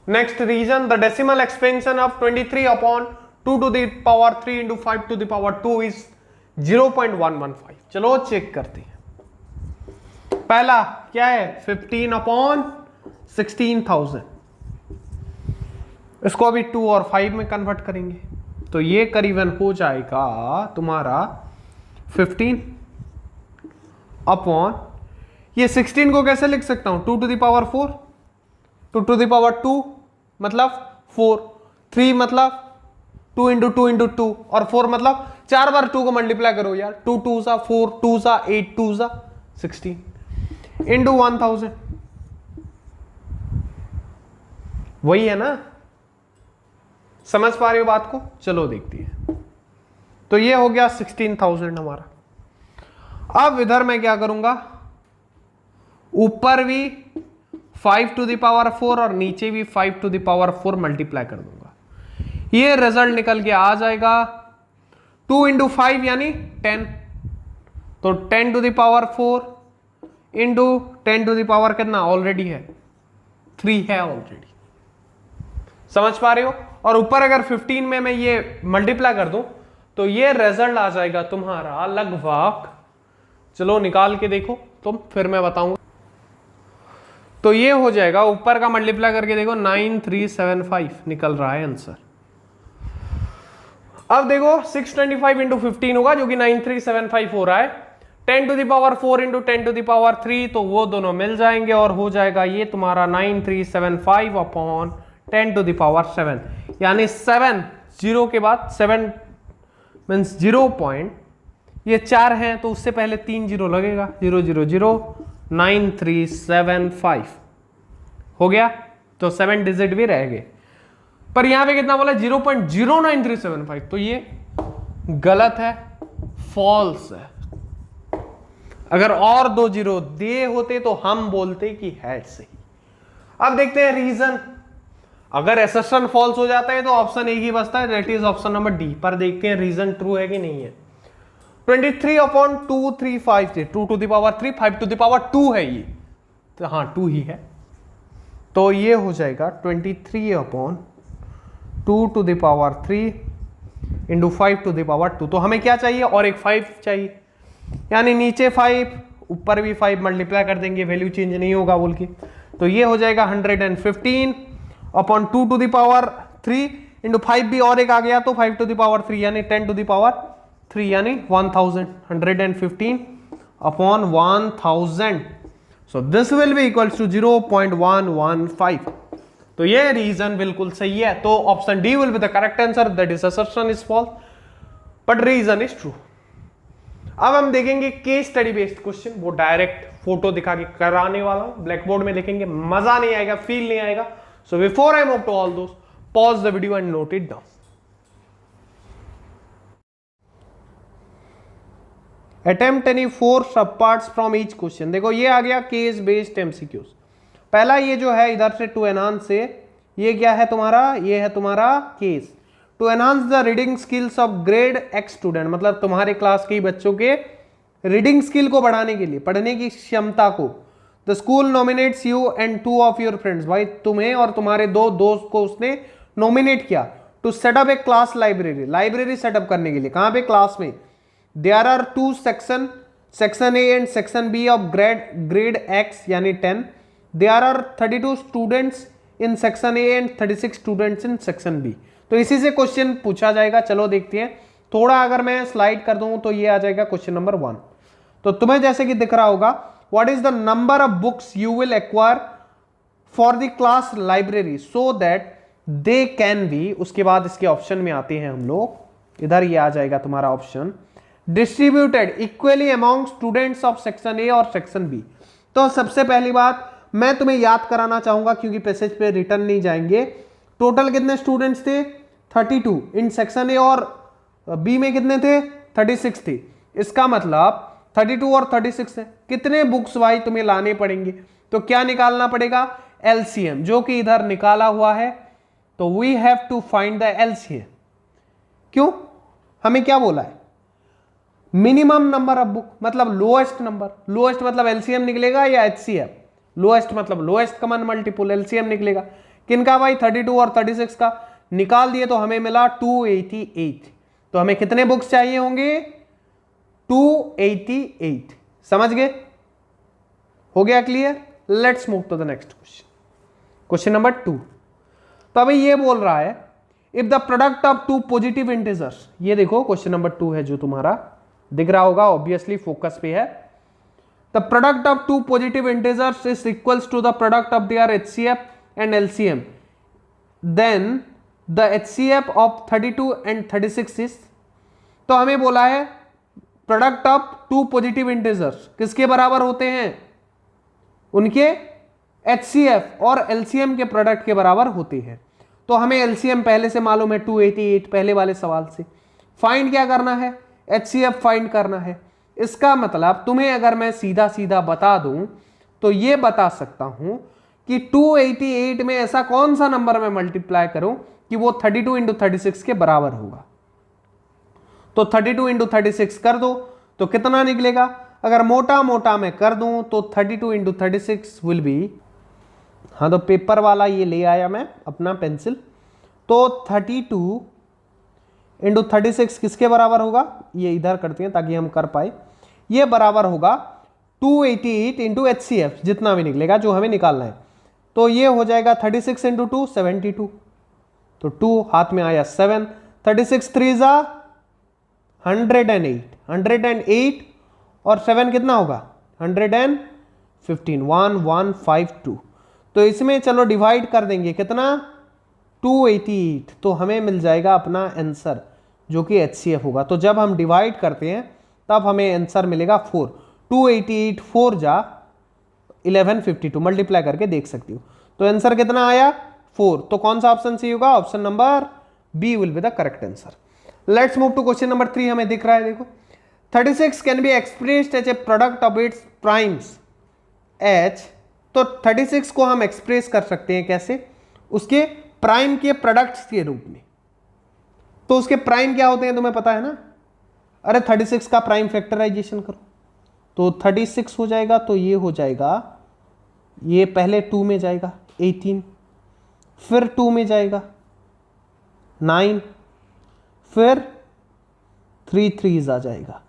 Next reason, the decimal expansion of 23 upon 2 to the power 3 into 5 to the power 2 is 0.115। चलो check करते हैं। पहला क्या है 15 upon 16,000, इसको अभी 2 और 5 में कन्वर्ट करेंगे तो ये करीबन हो जाएगा तुम्हारा 15 अपॉन, ये 16 को कैसे लिख सकता हूं 2 to the power 4, 2 to the power 2 मतलब 4, 3 मतलब 2 इंटू 2 इंटू 2 और 4 मतलब 4 बार 2 को मल्टीप्लाई करो यार, 2 2 सा 4, 2 सा 8, 2 सा 16 इंटू 1000, वही है ना, समझ पा रहे हो बात को? चलो देखते हैं। तो ये हो गया 16,000 हमारा। अब इधर मैं क्या करूंगा, ऊपर भी 5 टू द पावर 4 और नीचे भी 5 टू द पावर 4 मल्टीप्लाई कर दूंगा। ये रिजल्ट निकल के आ जाएगा 2 इंटू 5 यानी 10, तो 10 to the power 4 into 10 to the power कितना ऑलरेडी है 3 है ऑलरेडी, समझ पा रहे हो। और ऊपर अगर 15 में मैं ये मल्टीप्लाई कर दूं तो ये रिजल्ट आ जाएगा तुम्हारा लगभग, चलो निकाल के देखो तुम, फिर मैं बताऊंगा। तो ये हो जाएगा, ऊपर का मल्टीप्लाई करके देखो 9375 निकल रहा है आंसर। अब देखो 625 इंटू 15 होगा जो कि 9375 हो रहा है, 10 to the power 4 into 10 to the power 3, तो वो दोनों मिल जाएंगे और हो जाएगा ये तुम्हारा 9375 अपॉन 10 टू द पावर 7, यानी 7 जीरो के बाद 7 मीन्स 0 पॉइंट, ये 4 हैं तो उससे पहले 3 जीरो लगेगा, 0009375 हो गया, तो 7 डिजिट भी रह गए। पर यहां पे कितना बोला 0.09375, तो ये गलत है, फॉल्स है। अगर और 2 जीरो दे होते तो हम बोलते कि है सही। अब देखते हैं रीजन, अगर एसएसएन फॉल्स हो जाता है तो ऑप्शन एक ही बचता है, that is option number D. पर देखते हैं रीजन ट्रू है कि नहीं है। 23/235 2 to the power 3 5 to the power 2 है ये, तो हाँ 2 ही है, तो ये हो जाएगा 23/2 to the power 3 into 5 to the power 2। तो हमें क्या चाहिए, और एक 5 चाहिए, यानी नीचे 5 ऊपर भी 5 मल्टीप्लाई कर देंगे, वैल्यू चेंज नहीं होगा बोल के, तो ये हो जाएगा 115/2 टू द पावर 3 इंटू 5 भी और एक आ गया तो 5 टू द पावर 3 यानी 10 टू द पावर 3 यानी 1000, 115/1000, so this will be equals to 0.115। तो ये रीजन बिल्कुल सही है, तो option D will be the correct answer, that is assertion is false but reason is true. अब हम देखेंगे केस स्टडी बेस्ड क्वेश्चन, वो डायरेक्ट फोटो दिखा के कराने वाला हूं, ब्लैक बोर्ड में लिखेंगे, मजा नहीं आएगा, फील नहीं आएगा। So before I move to all those, pause the video and note it down. Attempt any 4 sub parts from each question. देखो ये आ गया केस बेस्ड एमसीक्यूज। पहला ये जो है इधर से टू एनहांस से, ये क्या है तुम्हारा, ये है तुम्हारा case to enhance the reading skills of grade X student, मतलब तुम्हारे क्लास के बच्चों के रीडिंग स्किल को बढ़ाने के लिए, पढ़ने की क्षमता को। The school nominates you and 2 of your friends, भाई तुम्हें और तुम्हारे 2 दोस्त को उसने नॉमिनेट किया to setup a class library, library setup करने के लिए, कहां पे, क्लास में। There are 2 section, section A and section B of grade X यानी 10। There are 32 students in section A and 36 students in section B. तो इसी से क्वेश्चन पूछा जाएगा, चलो देखते हैं। थोड़ा अगर मैं स्लाइड कर दूं तो ये आ जाएगा क्वेश्चन नंबर 1। तो तुम्हें जैसे कि दिख रहा होगा, what is the number of books you will acquire for the class library so that they can B, उसके बाद इसके ऑप्शन में आते हैं हम लोग, इधर ये आ जाएगा तुम्हारा option, distributed equally among students of section A और सेक्शन बी। तो सबसे पहली बात मैं तुम्हें याद कराना चाहूंगा, क्योंकि पैसेज पे रिटर्न नहीं जाएंगे, टोटल कितने स्टूडेंट्स थे 32, इन सेक्शन ए और बी में कितने थे 36 थे। इसका मतलब 32 और 36 है, कितने बुक्स भाई तुम्हें लाने पड़ेंगे, तो क्या निकालना पड़ेगा, एलसीएम, जो कि इधर निकाला हुआ है। तो we have to find the LCM. क्यों, हमें क्या बोला है, मिनिमम नंबर ऑफ बुक, मतलब लोएस्ट नंबर, लोएस्ट मतलब एलसीएम निकलेगा या एचसीएफ, लोएस्ट मतलब लोएस्ट कॉमन मल्टीपल, एलसीएम निकलेगा किनका भाई 32 और 36 का, निकाल दिए तो हमें मिला 288। तो हमें कितने बुक्स चाहिए होंगे 288, समझ गए, हो गया clear. Let's move to the next question, question number 2। तो अभी ये बोल रहा है if the product of 2 positive integers, ये देखो क्वेश्चन नंबर 2 है जो तुम्हारा दिख रहा होगा, ऑब्वियसली फोकस पे है। The product of 2 positive integers is equals to the product of their HCF and LCM, then the HCF of 32 and 36 is. तो हमें बोला है प्रोडक्ट ऑफ 2 पॉजिटिव इंटीजर्स किसके बराबर होते हैं, उनके एचसीएफ और एलसीएम के प्रोडक्ट के बराबर होते हैं। तो हमें एलसीएम पहले से मालूम है 288, पहले वाले सवाल से। फाइंड क्या करना है, एचसीएफ फाइंड करना है। इसका मतलब तुम्हें अगर मैं सीधा सीधा बता दूं तो ये बता सकता हूं कि 288 में ऐसा कौन सा नंबर मैं मल्टीप्लाई करूं कि वो 32 इंटू 36 के बराबर होगा। तो 32 इंटू 36 कर दो तो कितना निकलेगा। अगर मोटा मोटा मैं कर दूं तो 32 इंटू 36 विल बी, हाँ तो पेपर वाला ये ले आया मैं अपना पेंसिल, तो 32 इंटू 36 किसके बराबर होगा, ये इधर करते हैं ताकि हम कर पाए, ये बराबर होगा 288 इंटू HCF जितना भी निकलेगा जो हमें निकालना है। तो ये हो जाएगा 36 इंटू 2 72, तो 2 हाथ में आया 7, 36 3 जा 108 और 7 कितना होगा 115 1152। तो इसमें चलो डिवाइड कर देंगे कितना 288, तो हमें मिल जाएगा अपना आंसर जो कि HCF होगा। तो जब हम डिवाइड करते हैं तब हमें आंसर मिलेगा 4, 288 4 जा 1152, मल्टीप्लाई करके देख सकती हो। तो आंसर कितना आया 4। तो कौन सा ऑप्शन सही होगा, option number B will be the correct answer. Let's move to question number 3। हमें दिख रहा है देखो, 36 can be expressed as a product of its primes H. तो 36 को हम एक्सप्रेस कर सकते हैं कैसे, उसके प्राइम के प्रोडक्ट्स के रूप में। तो उसके प्राइम क्या होते हैं तुम्हें पता है ना, अरे 36 का प्राइम फैक्टराइजेशन करो तो 36 हो जाएगा, तो ये हो जाएगा, ये पहले 2 में जाएगा 18, फिर 2 में जाएगा 9, फिर 3 3s आ जाएगा।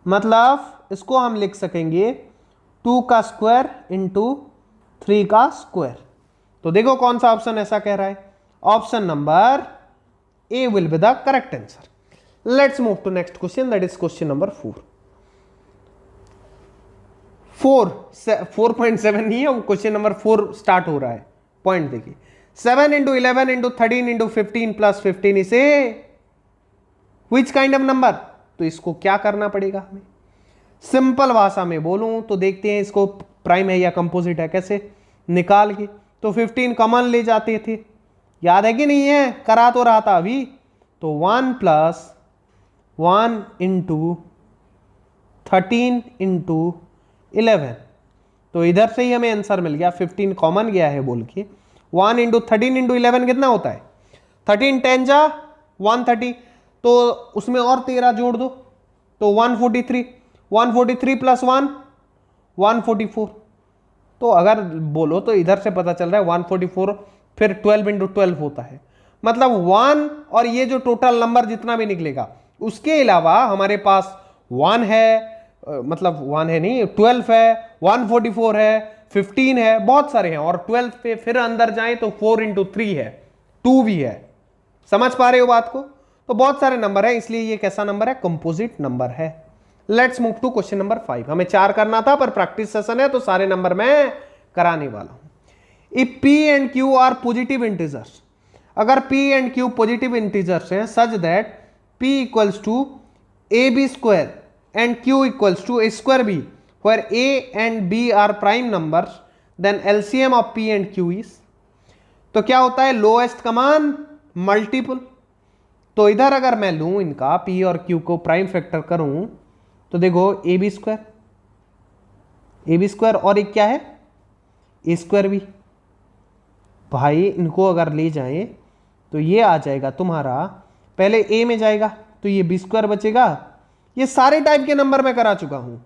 मतलब इसको हम लिख सकेंगे 2 का स्क्वायर इंटू 3 का स्क्वायर। तो देखो कौन सा ऑप्शन ऐसा कह रहा है, option number A will be the correct answer. Let's move to next question, that is question number 4.7 नहीं है वो, क्वेश्चन नंबर 4 स्टार्ट हो रहा है। पॉइंट देखिए, 7 इंटू 11 इंटू 13 इंटू 15 प्लस 15 इसे विच काइंड ऑफ नंबर। तो इसको क्या करना पड़ेगा हमें, सिंपल भाषा में बोलूं तो देखते हैं इसको प्राइम है या कंपोजिट है कैसे निकाल के। तो 15 कॉमन ले जाते थे, याद है कि नहीं है, करा तो रहा था अभी। तो 1 प्लस 1 इंटू 13 इंटू 11, तो इधर से ही हमें आंसर मिल गया, 15 कॉमन गया है बोल के। 1 इंटू 13 इंटू 11 कितना होता है, 13 10 जा 130, तो उसमें और 13 जोड़ दो तो 143, 143 प्लस 1 144। तो अगर बोलो तो इधर से पता चल रहा है 144, फिर 12 इंटू 12 होता है, मतलब 1 और ये जो टोटल नंबर जितना भी निकलेगा उसके अलावा हमारे पास 1 है, मतलब 1 है नहीं 12 है, 144 है, 15 है, बहुत सारे हैं, और 12 पे फिर अंदर जाएं तो 4 इंटू 3 है, 2 भी है। समझ पा रहे हो बात को, तो बहुत सारे नंबर है, इसलिए ये कैसा नंबर है, कंपोजिट नंबर है। Let's move to question number 5। हमें 4 करना था पर प्रैक्टिस सेशन है तो सारे नंबर मैं कराने वाला हूं। If P and Q are positive integers, अगर P and Q positive integers हैं such that P equals to AB square and Q equals to A square B, where A and B are prime numbers, then LCM of P and Q is, तो क्या होता है, lowest common multiple. तो इधर अगर मैं लूं इनका P और Q को प्राइम फैक्टर करूं तो देखो AB स्क्वायर और एक क्या है A स्क्वायर B, भाई इनको अगर ले जाएं तो ये आ जाएगा तुम्हारा, पहले A में जाएगा तो ये B स्क्वायर बचेगा। ये सारे टाइप के नंबर मैं करा चुका हूं,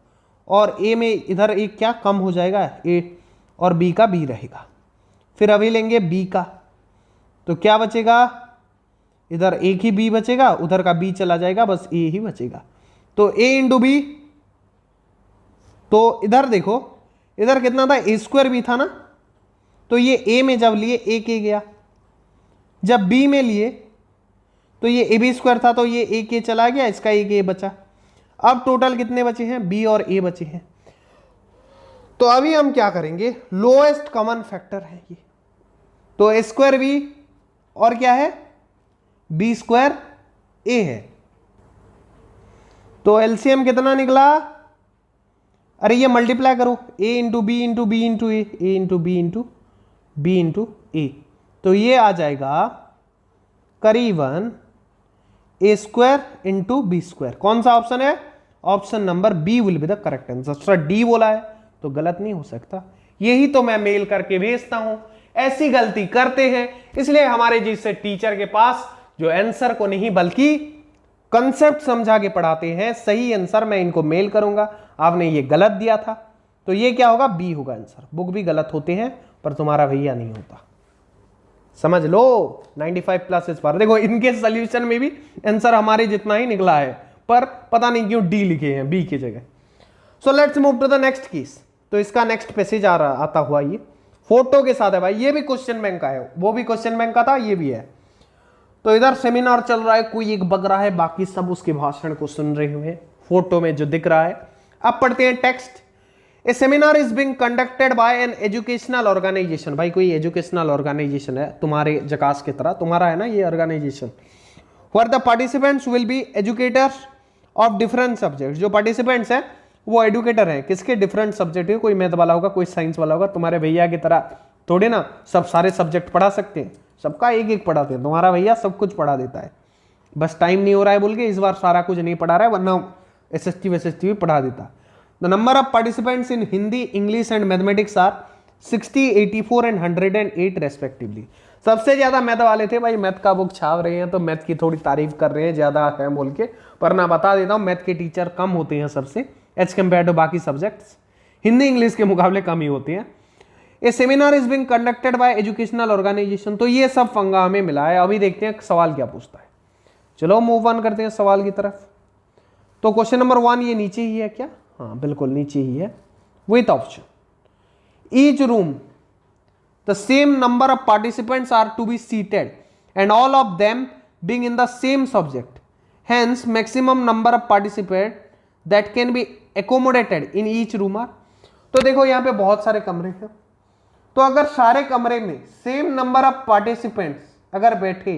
और ए में इधर एक क्या कम हो जाएगा, ए और बी का बी रहेगा। फिर अभी लेंगे बी का, तो क्या बचेगा, इधर एक ही बी बचेगा, उधर का बी चला जाएगा, बस ए ही बचेगा। तो ए इंटू बी, तो इधर देखो इधर कितना था, ए स्क्वायर बी था ना, तो ये ए में जब लिए एक ए गया, जब बी में लिए तो ये ए बी स्क्वायर था, तो ये एक ए चला गया, इसका एक ए बचा। अब टोटल कितने बचे हैं, बी और ए बचे हैं। तो अभी हम क्या करेंगे, लोएस्ट कॉमन फैक्टर है ये, तो ए स्क्वायर बी और क्या है बी स्क्वायर ए है। तो एलसीएम कितना निकला, अरे ये मल्टीप्लाई करो, A into B into B into A into B into B into A, तो ये आ जाएगा करीबन A square into B square. कौन सा ऑप्शन है, option number B will be the correct answer. Sir D बोला है तो गलत नहीं हो सकता, यही तो मैं मेल करके भेजता हूं। ऐसी गलती करते हैं इसलिए हमारे जैसे टीचर के पास जो आंसर को नहीं बल्कि कंसेप्ट समझा के पढ़ाते हैं, सही आंसर मैं इनको मेल करूंगा। आपने ये गलत दिया था तो ये क्या होगा, बी होगा आंसर। बुक भी गलत होते हैं पर तुम्हारा भैया नहीं होता, समझ लो। 95 प्लस इस बार देखो, इनके सॉल्यूशन में भी आंसर हमारे जितना ही निकला है, पर पता नहीं क्यों डी लिखे हैं बी की जगह। So let's move to the next case. तो इसका नेक्स्ट पैसेज आता हुआ ये फोटो के साथ है भाई, ये भी क्वेश्चन बैंक का है, वो भी क्वेश्चन बैंक का था, ये भी है। तो इधर सेमिनार चल रहा है, कोई एक बग रहा है, बाकी सब उसके भाषण को सुन रहे हुए हैं, फोटो में जो दिख रहा है। अब पढ़ते हैं text. A seminar is being conducted by an educational organisation. भाई कोई एजुकेशनल ऑर्गेनाइजेशन है तुम्हारे जकास की तरह, तुम्हारा है ना ये organisation. Where the participants will be educators of different subject. जो पार्टिसिपेंट्स हैं वो एडुकेटर हैं, किसके, डिफरेंट सब्जेक्ट है। कोई मैथ वाला होगा, कोई साइंस वाला होगा। तुम्हारे भैया की तरह थोड़े ना सब सारे सब्जेक्ट पढ़ा सकते हैं, सबका एक एक पढ़ाते हैं। तुम्हारा भैया सब कुछ पढ़ा देता है, बस टाइम नहीं हो रहा है बोल के इस बार सारा कुछ नहीं पढ़ा रहा है, वरना एसएसटी वेसएसटी भी पढ़ा देता। The number of participants in Hindi, English and mathematics are 60, 84 and 108 respectively. सबसे ज्यादा मैथ वाले थे भाई, मैथ का बुक छाप रहे हैं तो मैथ की थोड़ी तारीफ कर रहे हैं, ज्यादा है बोल के। पर मैं बता देता हूँ मैथ के टीचर कम होते हैं सबसे, एज कम्पेयर टू बाकी सब्जेक्ट्स। हिंदी इंग्लिश के मुकाबले कम ही होते हैं। A seminar is being conducted by educational organization. तो ये सब फंगा हमें मिला है। अभी देखते हैं सवाल क्या पूछता है। चलो मूव ऑन करते हैं सवाल की तरफ। तो क्वेश्चन नंबर 1 ये नीचे ही है क्या? हाँ बिल्कुल नीचे ही है, with option. Each room the same number of participants are to be seated and all of them being in the same subject, hence maximum number of participant that can be accommodated in each room are. तो देखो यहाँ पे बहुत सारे कमरे हैं, तो अगर सारे कमरे में सेम नंबर ऑफ पार्टिसिपेंट्स अगर बैठे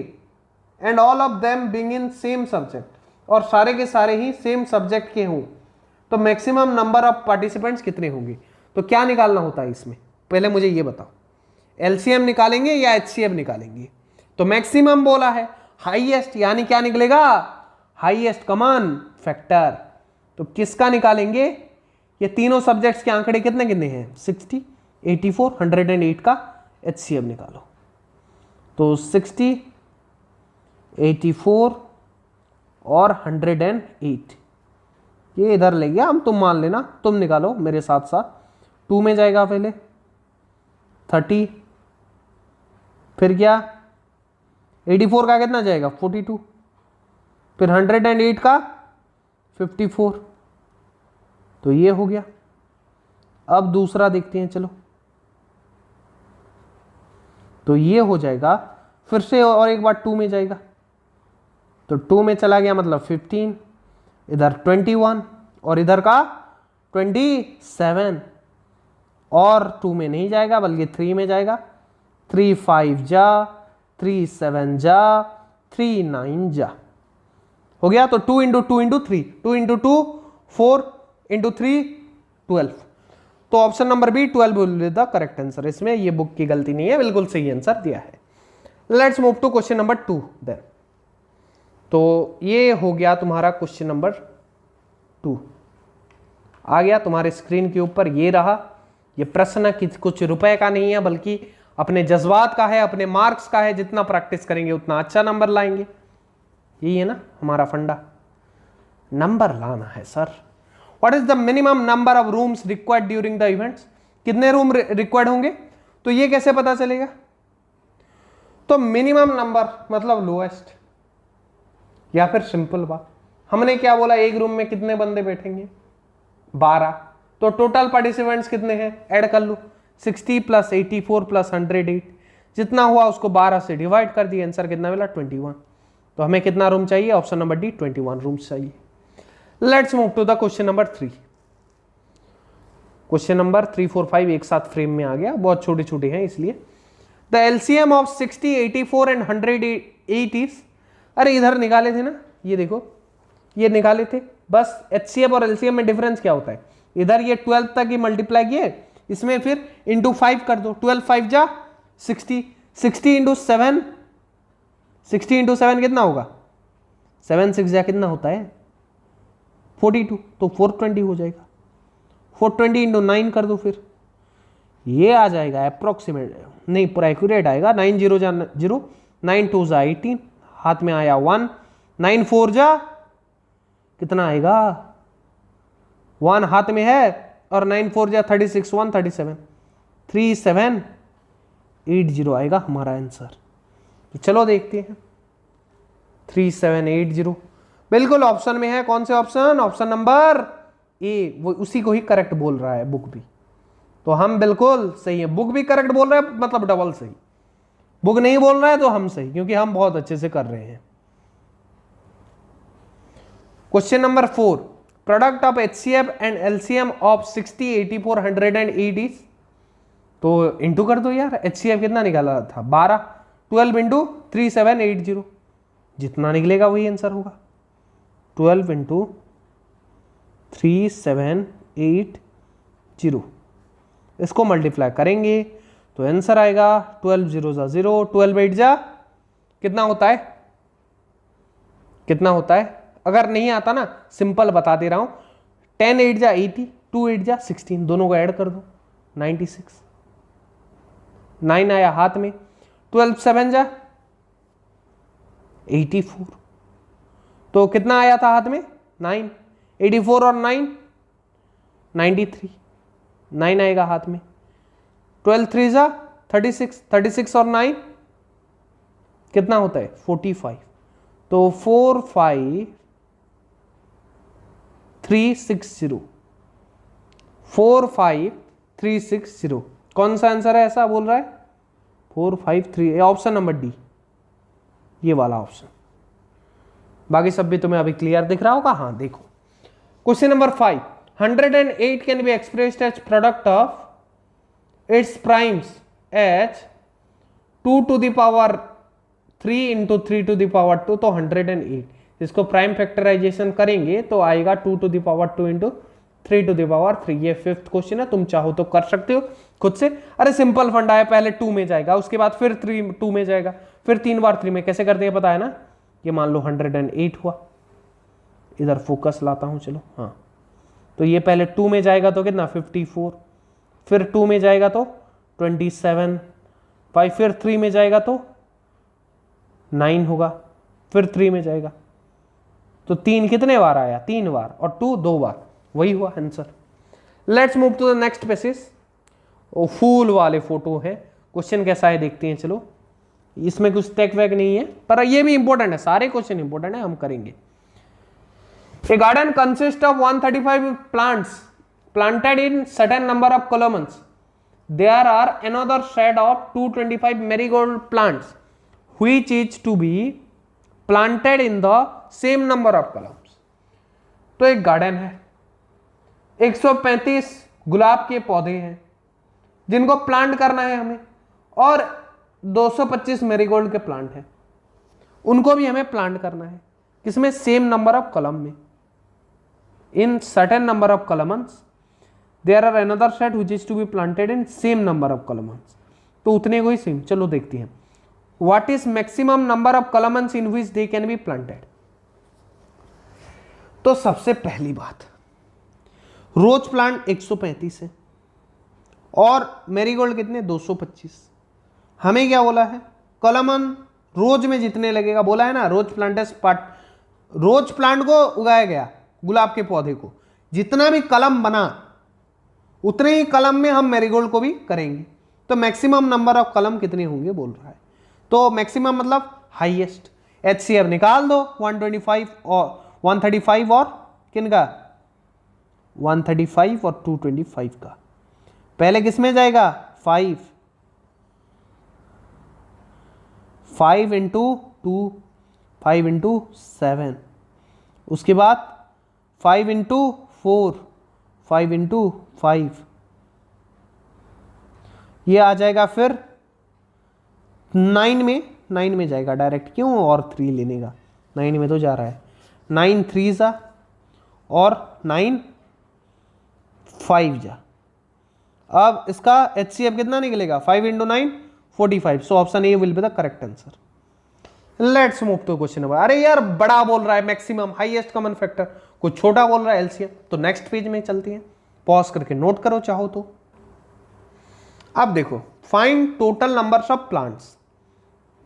and all of them being in same subject, और सारे के सारे ही सेम सब्जेक्ट के हों, तो मैक्सिमम नंबर ऑफ पार्टिसिपेंट्स कितने होंगे? तो क्या निकालना होता है इसमें, पहले मुझे ये बताओ। एलसीएम निकालेंगे या एचसीएफ निकालेंगे? तो मैक्सिमम बोला है, हाईएस्ट यानी क्या निकलेगा, हाईएस्ट कॉमन फैक्टर। तो किसका निकालेंगे? ये तीनों सब्जेक्ट्स के आंकड़े कितने कितने हैं, 60, 84, 108 का एचसीएफ निकालो। तो 60, 84 और 108 ये इधर ले गया हम, तुम मान लेना, तुम निकालो मेरे साथ साथ। 2 में जाएगा पहले 30, फिर क्या 84 का कितना जाएगा 42, फिर 108 का 54। तो ये हो गया। अब दूसरा देखते हैं, चलो। तो ये हो जाएगा, फिर से और एक बार 2 में जाएगा, तो 2 में चला गया मतलब 15, इधर 21 और इधर का 27, और 2 में नहीं जाएगा बल्कि 3 में जाएगा। 3 5 जा, 3 7 जा, 3 9 जा, हो गया। तो 2 इंटू 2 इंटू 3, 2 इंटू 2 4 इंटू 3 12। तो option number B 12 will be the correct answer. इसमें ये बुक की गलती नहीं है, बिल्कुल सही आंसर दिया है। Let's move to question number 2 then. तो ये हो गया तुम्हारा क्वेश्चन नंबर 2 आ गया तुम्हारे स्क्रीन के ऊपर। ये रहा, ये प्रश्न कुछ रुपए का नहीं है बल्कि अपने जज्बात का है, अपने मार्क्स का है। जितना प्रैक्टिस करेंगे उतना अच्छा नंबर लाएंगे, यही है ना हमारा फंडा, नंबर लाना है sir. What is the minimum number of rooms required during the events? कितने रूम रिक्वायर्ड होंगे? तो ये कैसे पता चलेगा? तो मिनिमम नंबर मतलब लोएस्ट, या फिर सिंपल बात, हमने क्या बोला, एक रूम में कितने बंदे बैठेंगे 12। तो टोटल पार्टिसिपेंट्स कितने हैं, ऐड कर लो, 60 प्लस 84 प्लस 108, जितना हुआ उसको 12 से डिवाइड कर दिया, आंसर कितना मिला 21। तो हमें कितना रूम चाहिए, ऑप्शन नंबर डी 21 रूम्स चाहिए। Let's move to the question number 3। Question number 3 4 5 एक साथ फ्रेम में आ गया, बहुत छोटे छोटे हैं इसलिए। The LCM of 60, 84 and 108 is, अरे इधर निकाले थे ना, ये देखो ये निकाले थे। बस एचसीएफ और एलसीएम में डिफरेंस क्या होता है, इधर ये 12 तक ही मल्टीप्लाई किए, इसमें फिर इंटू 5 कर दो। 12 5 जा 60, 60 इंटू 7, 60 इंटू 7 कितना होगा, 7 6 जा कितना होता है 42, तो 420 हो जाएगा। 420 इंटू 9 कर दो, फिर ये आ जाएगा अप्रोक्सीमेट, नहीं पूरा एक्यूरेट आएगा। 9 0 जा 0, 9 2 जा 18, हाथ में आया 1, 9 4 जा कितना आएगा 1 हाथ में है, और 9 4 जा 36, 1 37, 3780 आएगा हमारा आंसर। तो चलो देखते हैं 3780 बिल्कुल ऑप्शन में है। कौन से ऑप्शन? ऑप्शन नंबर ए, वो उसी को ही करेक्ट बोल रहा है बुक भी, तो हम बिल्कुल सही है। बुक भी करेक्ट बोल रहा है मतलब डबल सही, बुक नहीं बोल रहा है तो हम सही, क्योंकि हम बहुत अच्छे से कर रहे हैं। Question number 4, product of HCF and LCM of 60 84 108 is, तो इंटू कर दो यार। HCF कितना निकाला था 12, 12 इंटू 3780, जितना निकलेगा वही आंसर होगा। 12 इंटू 3780, इसको मल्टीप्लाई करेंगे तो आंसर आएगा 12 0 जा 0, 12 8 जा कितना होता है, कितना होता है? अगर नहीं आता ना सिंपल बता दे रहा हूं, 10 8 जा 80, 2 8 जा 16, दोनों को ऐड कर दो 96, 9 आया हाथ में, 12 7 जा 84, तो कितना आया था हाथ में 9, 84 और 9 93, 9 आएगा हाथ में, 12 3 जा 36, 36 और 9 कितना होता है 45, तो 45360, 45360 कौन सा आंसर है ऐसा बोल रहा है 453, ऑप्शन नंबर डी, ये वाला ऑप्शन। बाकी सब भी तुम्हें अभी क्लियर दिख रहा होगा। हाँ देखो question number 5, 108 can be expressed as product of its primes as 2 to the power 3 into 3 to the power 2, तो 108, इसको प्राइम फैक्टराइजेशन करेंगे तो आएगा 2 to the power 2 into 3 to the power 3। ये 5th क्वेश्चन है, तुम चाहो तो कर सकते हो खुद से। अरे सिंपल फंडा है, पहले 2 में जाएगा, उसके बाद फिर 3 2 में जाएगा, फिर 3 बार 3 में। कैसे करते हैं पता है ना? ये मान लो 108 हुआ, इधर फोकस लाता हूं चलो। हाँ तो ये पहले 2 में जाएगा तो कितना 54, फिर 2 में जाएगा तो 27, भाई फिर 3 में जाएगा तो 9 होगा, फिर 3 में जाएगा तो 3 कितने बार आया 3 बार, और 2 2 बार, वही हुआ answer. Let's move to the next passages. वो फूल वाले फोटो है, क्वेश्चन कैसा है देखते हैं चलो। इसमें कुछ टेक वैक नहीं है, पर ये भी इंपॉर्टेंट है, सारे क्वेश्चन इंपॉर्टेंट है, हम करेंगे। A garden consist of 135 plants planted in certain number of columns. There are another set of 225 marigold plants which is to be planted in the same number of columns. तो एक garden है, 135 गुलाब के पौधे हैं जिनको प्लांट करना है हमें, और 225 मैरीगोल्ड के प्लांट हैं, उनको भी हमें प्लांट करना है। किसमें? सेम नंबर ऑफ कलम में। In certain number of columns there are another set which is to be planted in same number of columns, तो उतने को ही सेम। चलो देखते हैं what is maximum number of columns in which they can be planted. तो सबसे पहली बात, रोज प्लांट 135 है और मैरीगोल्ड कितने 225। हमें क्या बोला है? कलमन रोज में जितने लगेगा, बोला है ना, रोज प्लांटस पार्ट, रोज प्लांट को उगाया गया गुलाब के पौधे को, जितना भी कलम बना उतने ही कलम में हम मैरीगोल्ड को भी करेंगे। तो मैक्सिमम नंबर ऑफ कलम कितने होंगे बोल रहा है, तो मैक्सिमम मतलब हाईएस्ट। HCF निकाल दो 125 और 135 और किनका 135 और 225 का। पहले किसमें जाएगा 5 इंटू 2, 5 इंटू 7, उसके बाद 5 इंटू 4, 5 इंटू 5, ये आ जाएगा फिर 9 में जाएगा डायरेक्ट, क्यों और 3 लेने का, 9 में तो जा रहा है। 9 3 जा और 9 5 जा। अब इसका HCF कितना निकलेगा 5 इंटू 9 45, so option A will be the correct answer. Let's move to question number. अरे यार बड़ा बोल रहा है, मैक्सिमम हाईएस्ट कॉमन फैक्टर, कुछ छोटा बोल रहा है एलसीएम, तो नेक्स्ट पेज में चलते हैं, पॉज करके नोट करो चाहो तो। अब देखो find total numbers of plants,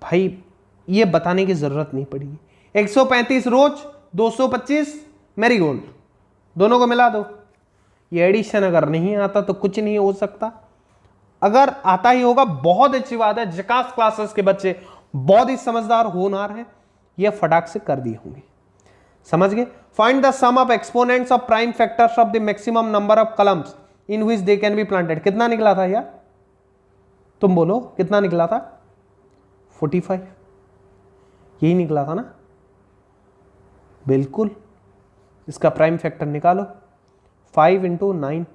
भाई ये बताने की जरूरत नहीं पड़ेगी। 135 रोज, 225 मैरीगोल्ड, दोनों को मिला दो। ये एडिशन अगर नहीं आता तो कुछ नहीं हो सकता, अगर आता ही होगा बहुत अच्छी बात है। जकास क्लासेस के बच्चे बहुत ही समझदार होनहार हैं, ये फटाक से कर दिए होंगे। समझ गए? Find the sum of exponents of prime factors of the maximum number of columns in which they can be planted. कितना निकला था यार, तुम बोलो कितना निकला था? 45, यही निकला था ना? बिल्कुल, इसका प्राइम फैक्टर निकालो। 5 × 9,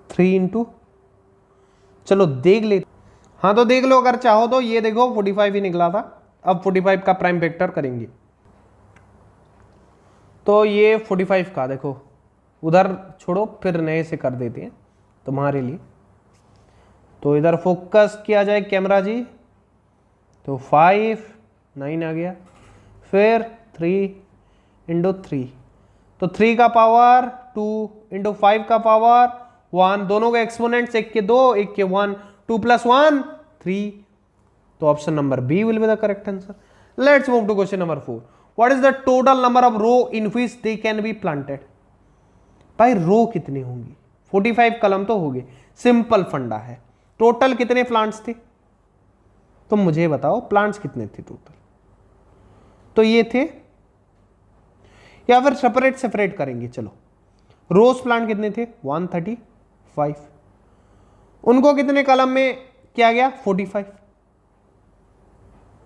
3 × चलो देख ले, हाँ तो देख लो अगर चाहो तो। ये देखो 45 ही निकला था। अब 45 का प्राइम फैक्टर करेंगे तो ये 45 का देखो, उधर छोड़ो फिर नए से कर देते हैं तुम्हारे लिए। तो इधर फोकस किया जाए कैमरा जी, तो 5, 9 आ गया, फिर 3 × 3, तो 3 का पावर 2 × 5 का पावर 1, दोनों के एक्सपोनेंट्स, एक के 2 एक के 1, 2 + 1 3, तो option number B will be the correct answer. Let's move to question number 4। What is the total number of row in which they can be planted. भाई रो कितने होंगी? 45 कलम तो हो गए, सिंपल फंडा है। टोटल कितने प्लांट्स थे तुम मुझे बताओ, प्लांट्स कितने थे टोटल? तो ये थे, या फिर सेपरेट सेपरेट करेंगे। चलो रोज प्लांट कितने थे? 135, उनको कितने कलम में किया गया? 45,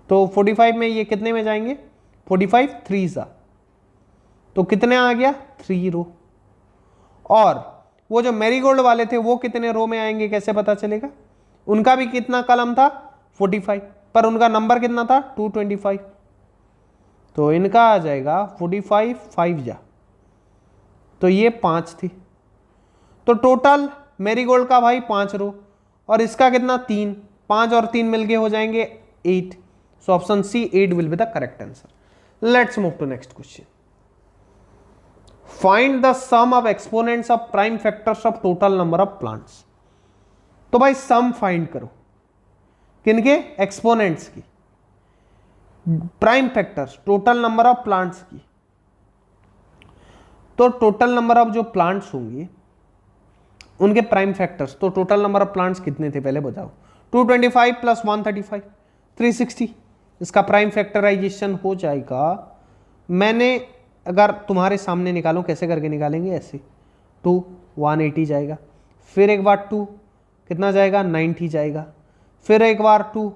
तो 45 में ये कितने में जाएंगे? 45 3 तो कितने आ गया? 3 रो। और वो जो मैरीगोल्ड वाले थे वो कितने रो में आएंगे, कैसे पता चलेगा? उनका भी कितना कलम था? 45, पर उनका नंबर कितना था? 225, तो इनका आ जाएगा 45 5 जा, तो ये 5 थी। तो टोटल मैरीगोल्ड का भाई 5 रो, और इसका कितना? 3, 5 और 3 मिलके हो जाएंगे 8। So option C 8 will be the correct answer. Let's move to next question. Find the sum of exponents of prime factors of total number of plants. तो भाई सम फाइंड करो, किनके? एक्सपोनेंट्स की, prime factors total number of प्लांट्स की। तो total number ऑफ जो प्लांट्स होंगे उनके प्राइम फैक्टर्स, तो टोटल नंबर ऑफ प्लांट्स कितने थे पहले बताओ? 225 + 135 360, इसका प्राइम फैक्टराइजेशन हो जाएगा। मैंने अगर तुम्हारे सामने निकालूं, कैसे करके निकालेंगे? ऐसे 2 180 जाएगा, फिर एक बार 2 कितना जाएगा? 90 जाएगा, फिर एक बार 2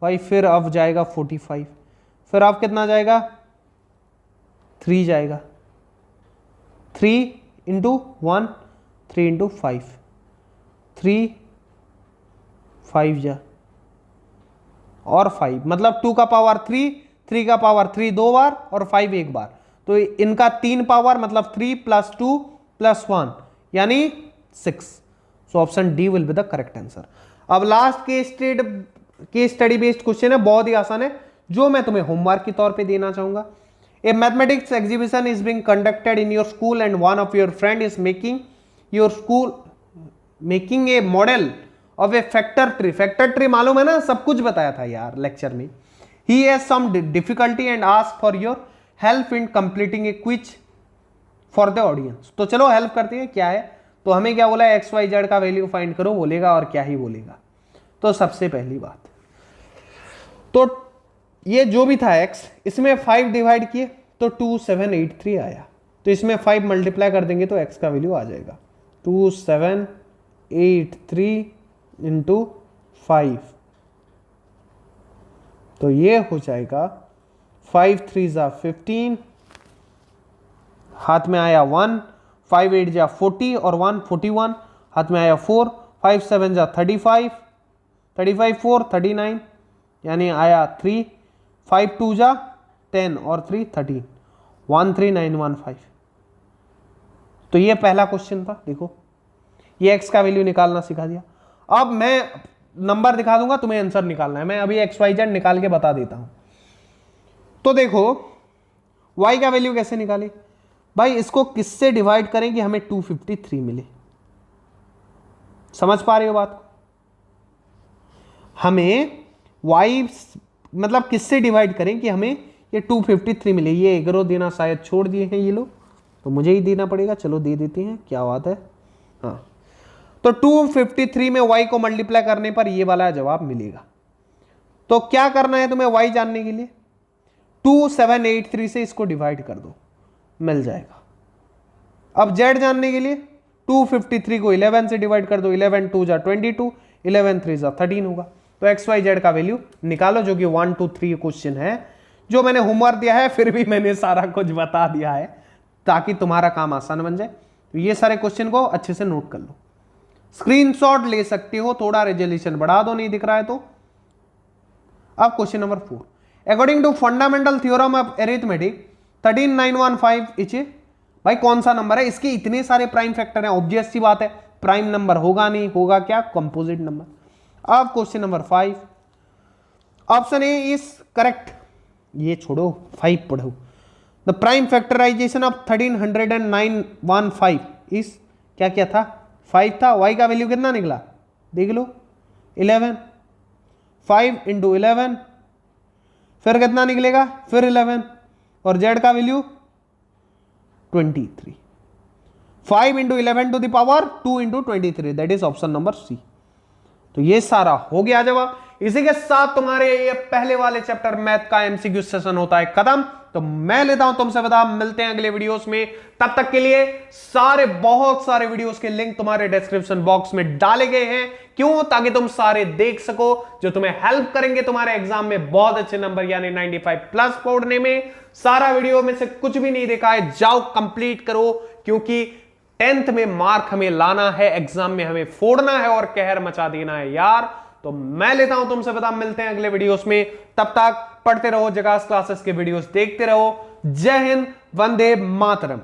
भाई, फिर अब जाएगा 45, फिर अब कितना जाएगा? 3 जाएगा, 3 × 1 3 × 5 3 5 जा, और 5 मतलब 2 का पावर 3, 3 का पावर 3 2 बार और 5 एक बार, तो इनका 3 पावर मतलब 3 + 2 + 1 यानी 6। So option D will be the correct answer. अब लास्ट के स्टडी बेस्ड क्वेश्चन है, बहुत ही आसान है, जो मैं तुम्हें होमवर्क के तौर पे देना चाहूंगा। A mathematics exhibition is being conducted in your school and one of your friend is making a model of a factor tree. Factor tree मालूम है ना, सब कुछ बताया था यार लेक्चर में। He has some difficulty and ask for your help in completing a quiz for the audience. तो चलो हेल्प करते हैं, क्या है? तो हमें क्या बोला? एक्स वाई जेड का वैल्यू फाइंड करो बोलेगा, और क्या ही बोलेगा। तो सबसे पहली बात, तो ये जो भी था x, इसमें 5 डिवाइड किए तो 2783 आया, तो इसमें 5 मल्टीप्लाई कर देंगे तो x का वैल्यू आ जाएगा 2783 × 5, तो ये हो जाएगा 5 3 = 15, हाथ में आया 1, 5 8 = 40 और 1 41, हाथ में आया 4, 5 7 = 35, 35 4 39 यानी आया 3, 5 2 = 10 और 3 13, 13915। तो ये पहला क्वेश्चन था। देखो ये x का वैल्यू निकालना सिखा दिया। अब मैं नंबर दिखा दूंगा, तुम्हें आंसर निकालना है। मैं अभी एक्स वाई जेड निकाल के बता देता हूं। तो देखो y का वैल्यू कैसे निकाले? भाई इसको किससे डिवाइड करें कि हमें 253 मिले? समझ पा रहे हो बात? हमें y मतलब किससे डिवाइड करें कि हमें ये 253 मिले? ये एग्रो देना शायद छोड़ दिए हैं ये लोग, तो मुझे ही देना पड़ेगा। चलो दे देते हैं, क्या बात है। हाँ, तो 253 में y को मल्टीप्लाई करने पर ये वाला जवाब मिलेगा। तो क्या करना है तुम्हें y जानने के लिए? 2783 से इसको डिवाइड कर दो, मिल जाएगा। अब z जानने के लिए 253 को 11 से डिवाइड कर दो, 11 2 जा 22, 11 3 जा 13 होगा। तो एक्स वाई जेड का वैल्यू निकालो, जो कि 1 2 3 क्वेश्चन है, जो मैंने होमवर्क दिया है, फिर भी मैंने सारा कुछ बता दिया है ताकि तुम्हारा काम आसान बन जाए। तो ये सारे क्वेश्चन को अच्छे से नोट कर लो, स्क्रीनशॉट ले सकते हो, थोड़ा रेजोल्यूशन बढ़ा दो नहीं दिख रहा है तो। अब question number 4, according to fundamental theorem of arithmetic 13915 is, भाई कौन सा नंबर है? इसके इतने सारे प्राइम फैक्टर हैं, ऑब्वियस सी बात है प्राइम नंबर होगा नहीं, होगा क्या? Composite number. अब question number 5, option A is correct, ये छोड़ो 5 पढ़ो। The prime factorization of 13915 is, क्या क्या था? 5 था। y का वैल्यू कितना निकला देख लो, 11। 5 इंटू 11, फिर कितना निकलेगा? फिर 11, और z का value 23। 5 into 11 to the power 2 into 23, that is option number C. तो ये सारा हो गया जवाब। इसी के साथ तुम्हारे ये पहले वाले चैप्टर मैथ का एमसीक्यू सेशन होता है खत्म। तो मैं लेता हूं तुमसे विदा, मिलते हैं अगले वीडियोस में। तब तक के लिए सारे बहुत सारे वीडियोस के लिंक तुम्हारे डिस्क्रिप्शन बॉक्स में डाले गए हैं। क्यों? ताकि तुम सारे देख सको, जो तुम्हें हेल्प करेंगे तुम्हारे एग्जाम में बहुत अच्छे नंबर यानी 95+ पढ़ने में। सारा वीडियो में से कुछ भी नहीं देखा है, जाओ कंप्लीट करो, क्योंकि 10th में मार्क हमें लाना है, एग्जाम में हमें फोड़ना है और कहर मचा देना है यार। तो मैं लेता हूं तुमसे विदा, मिलते हैं अगले वीडियोस में। तब तक पढ़ते रहो, जगास क्लासेस के वीडियोस देखते रहो। जय हिंद, वंदे मातरम।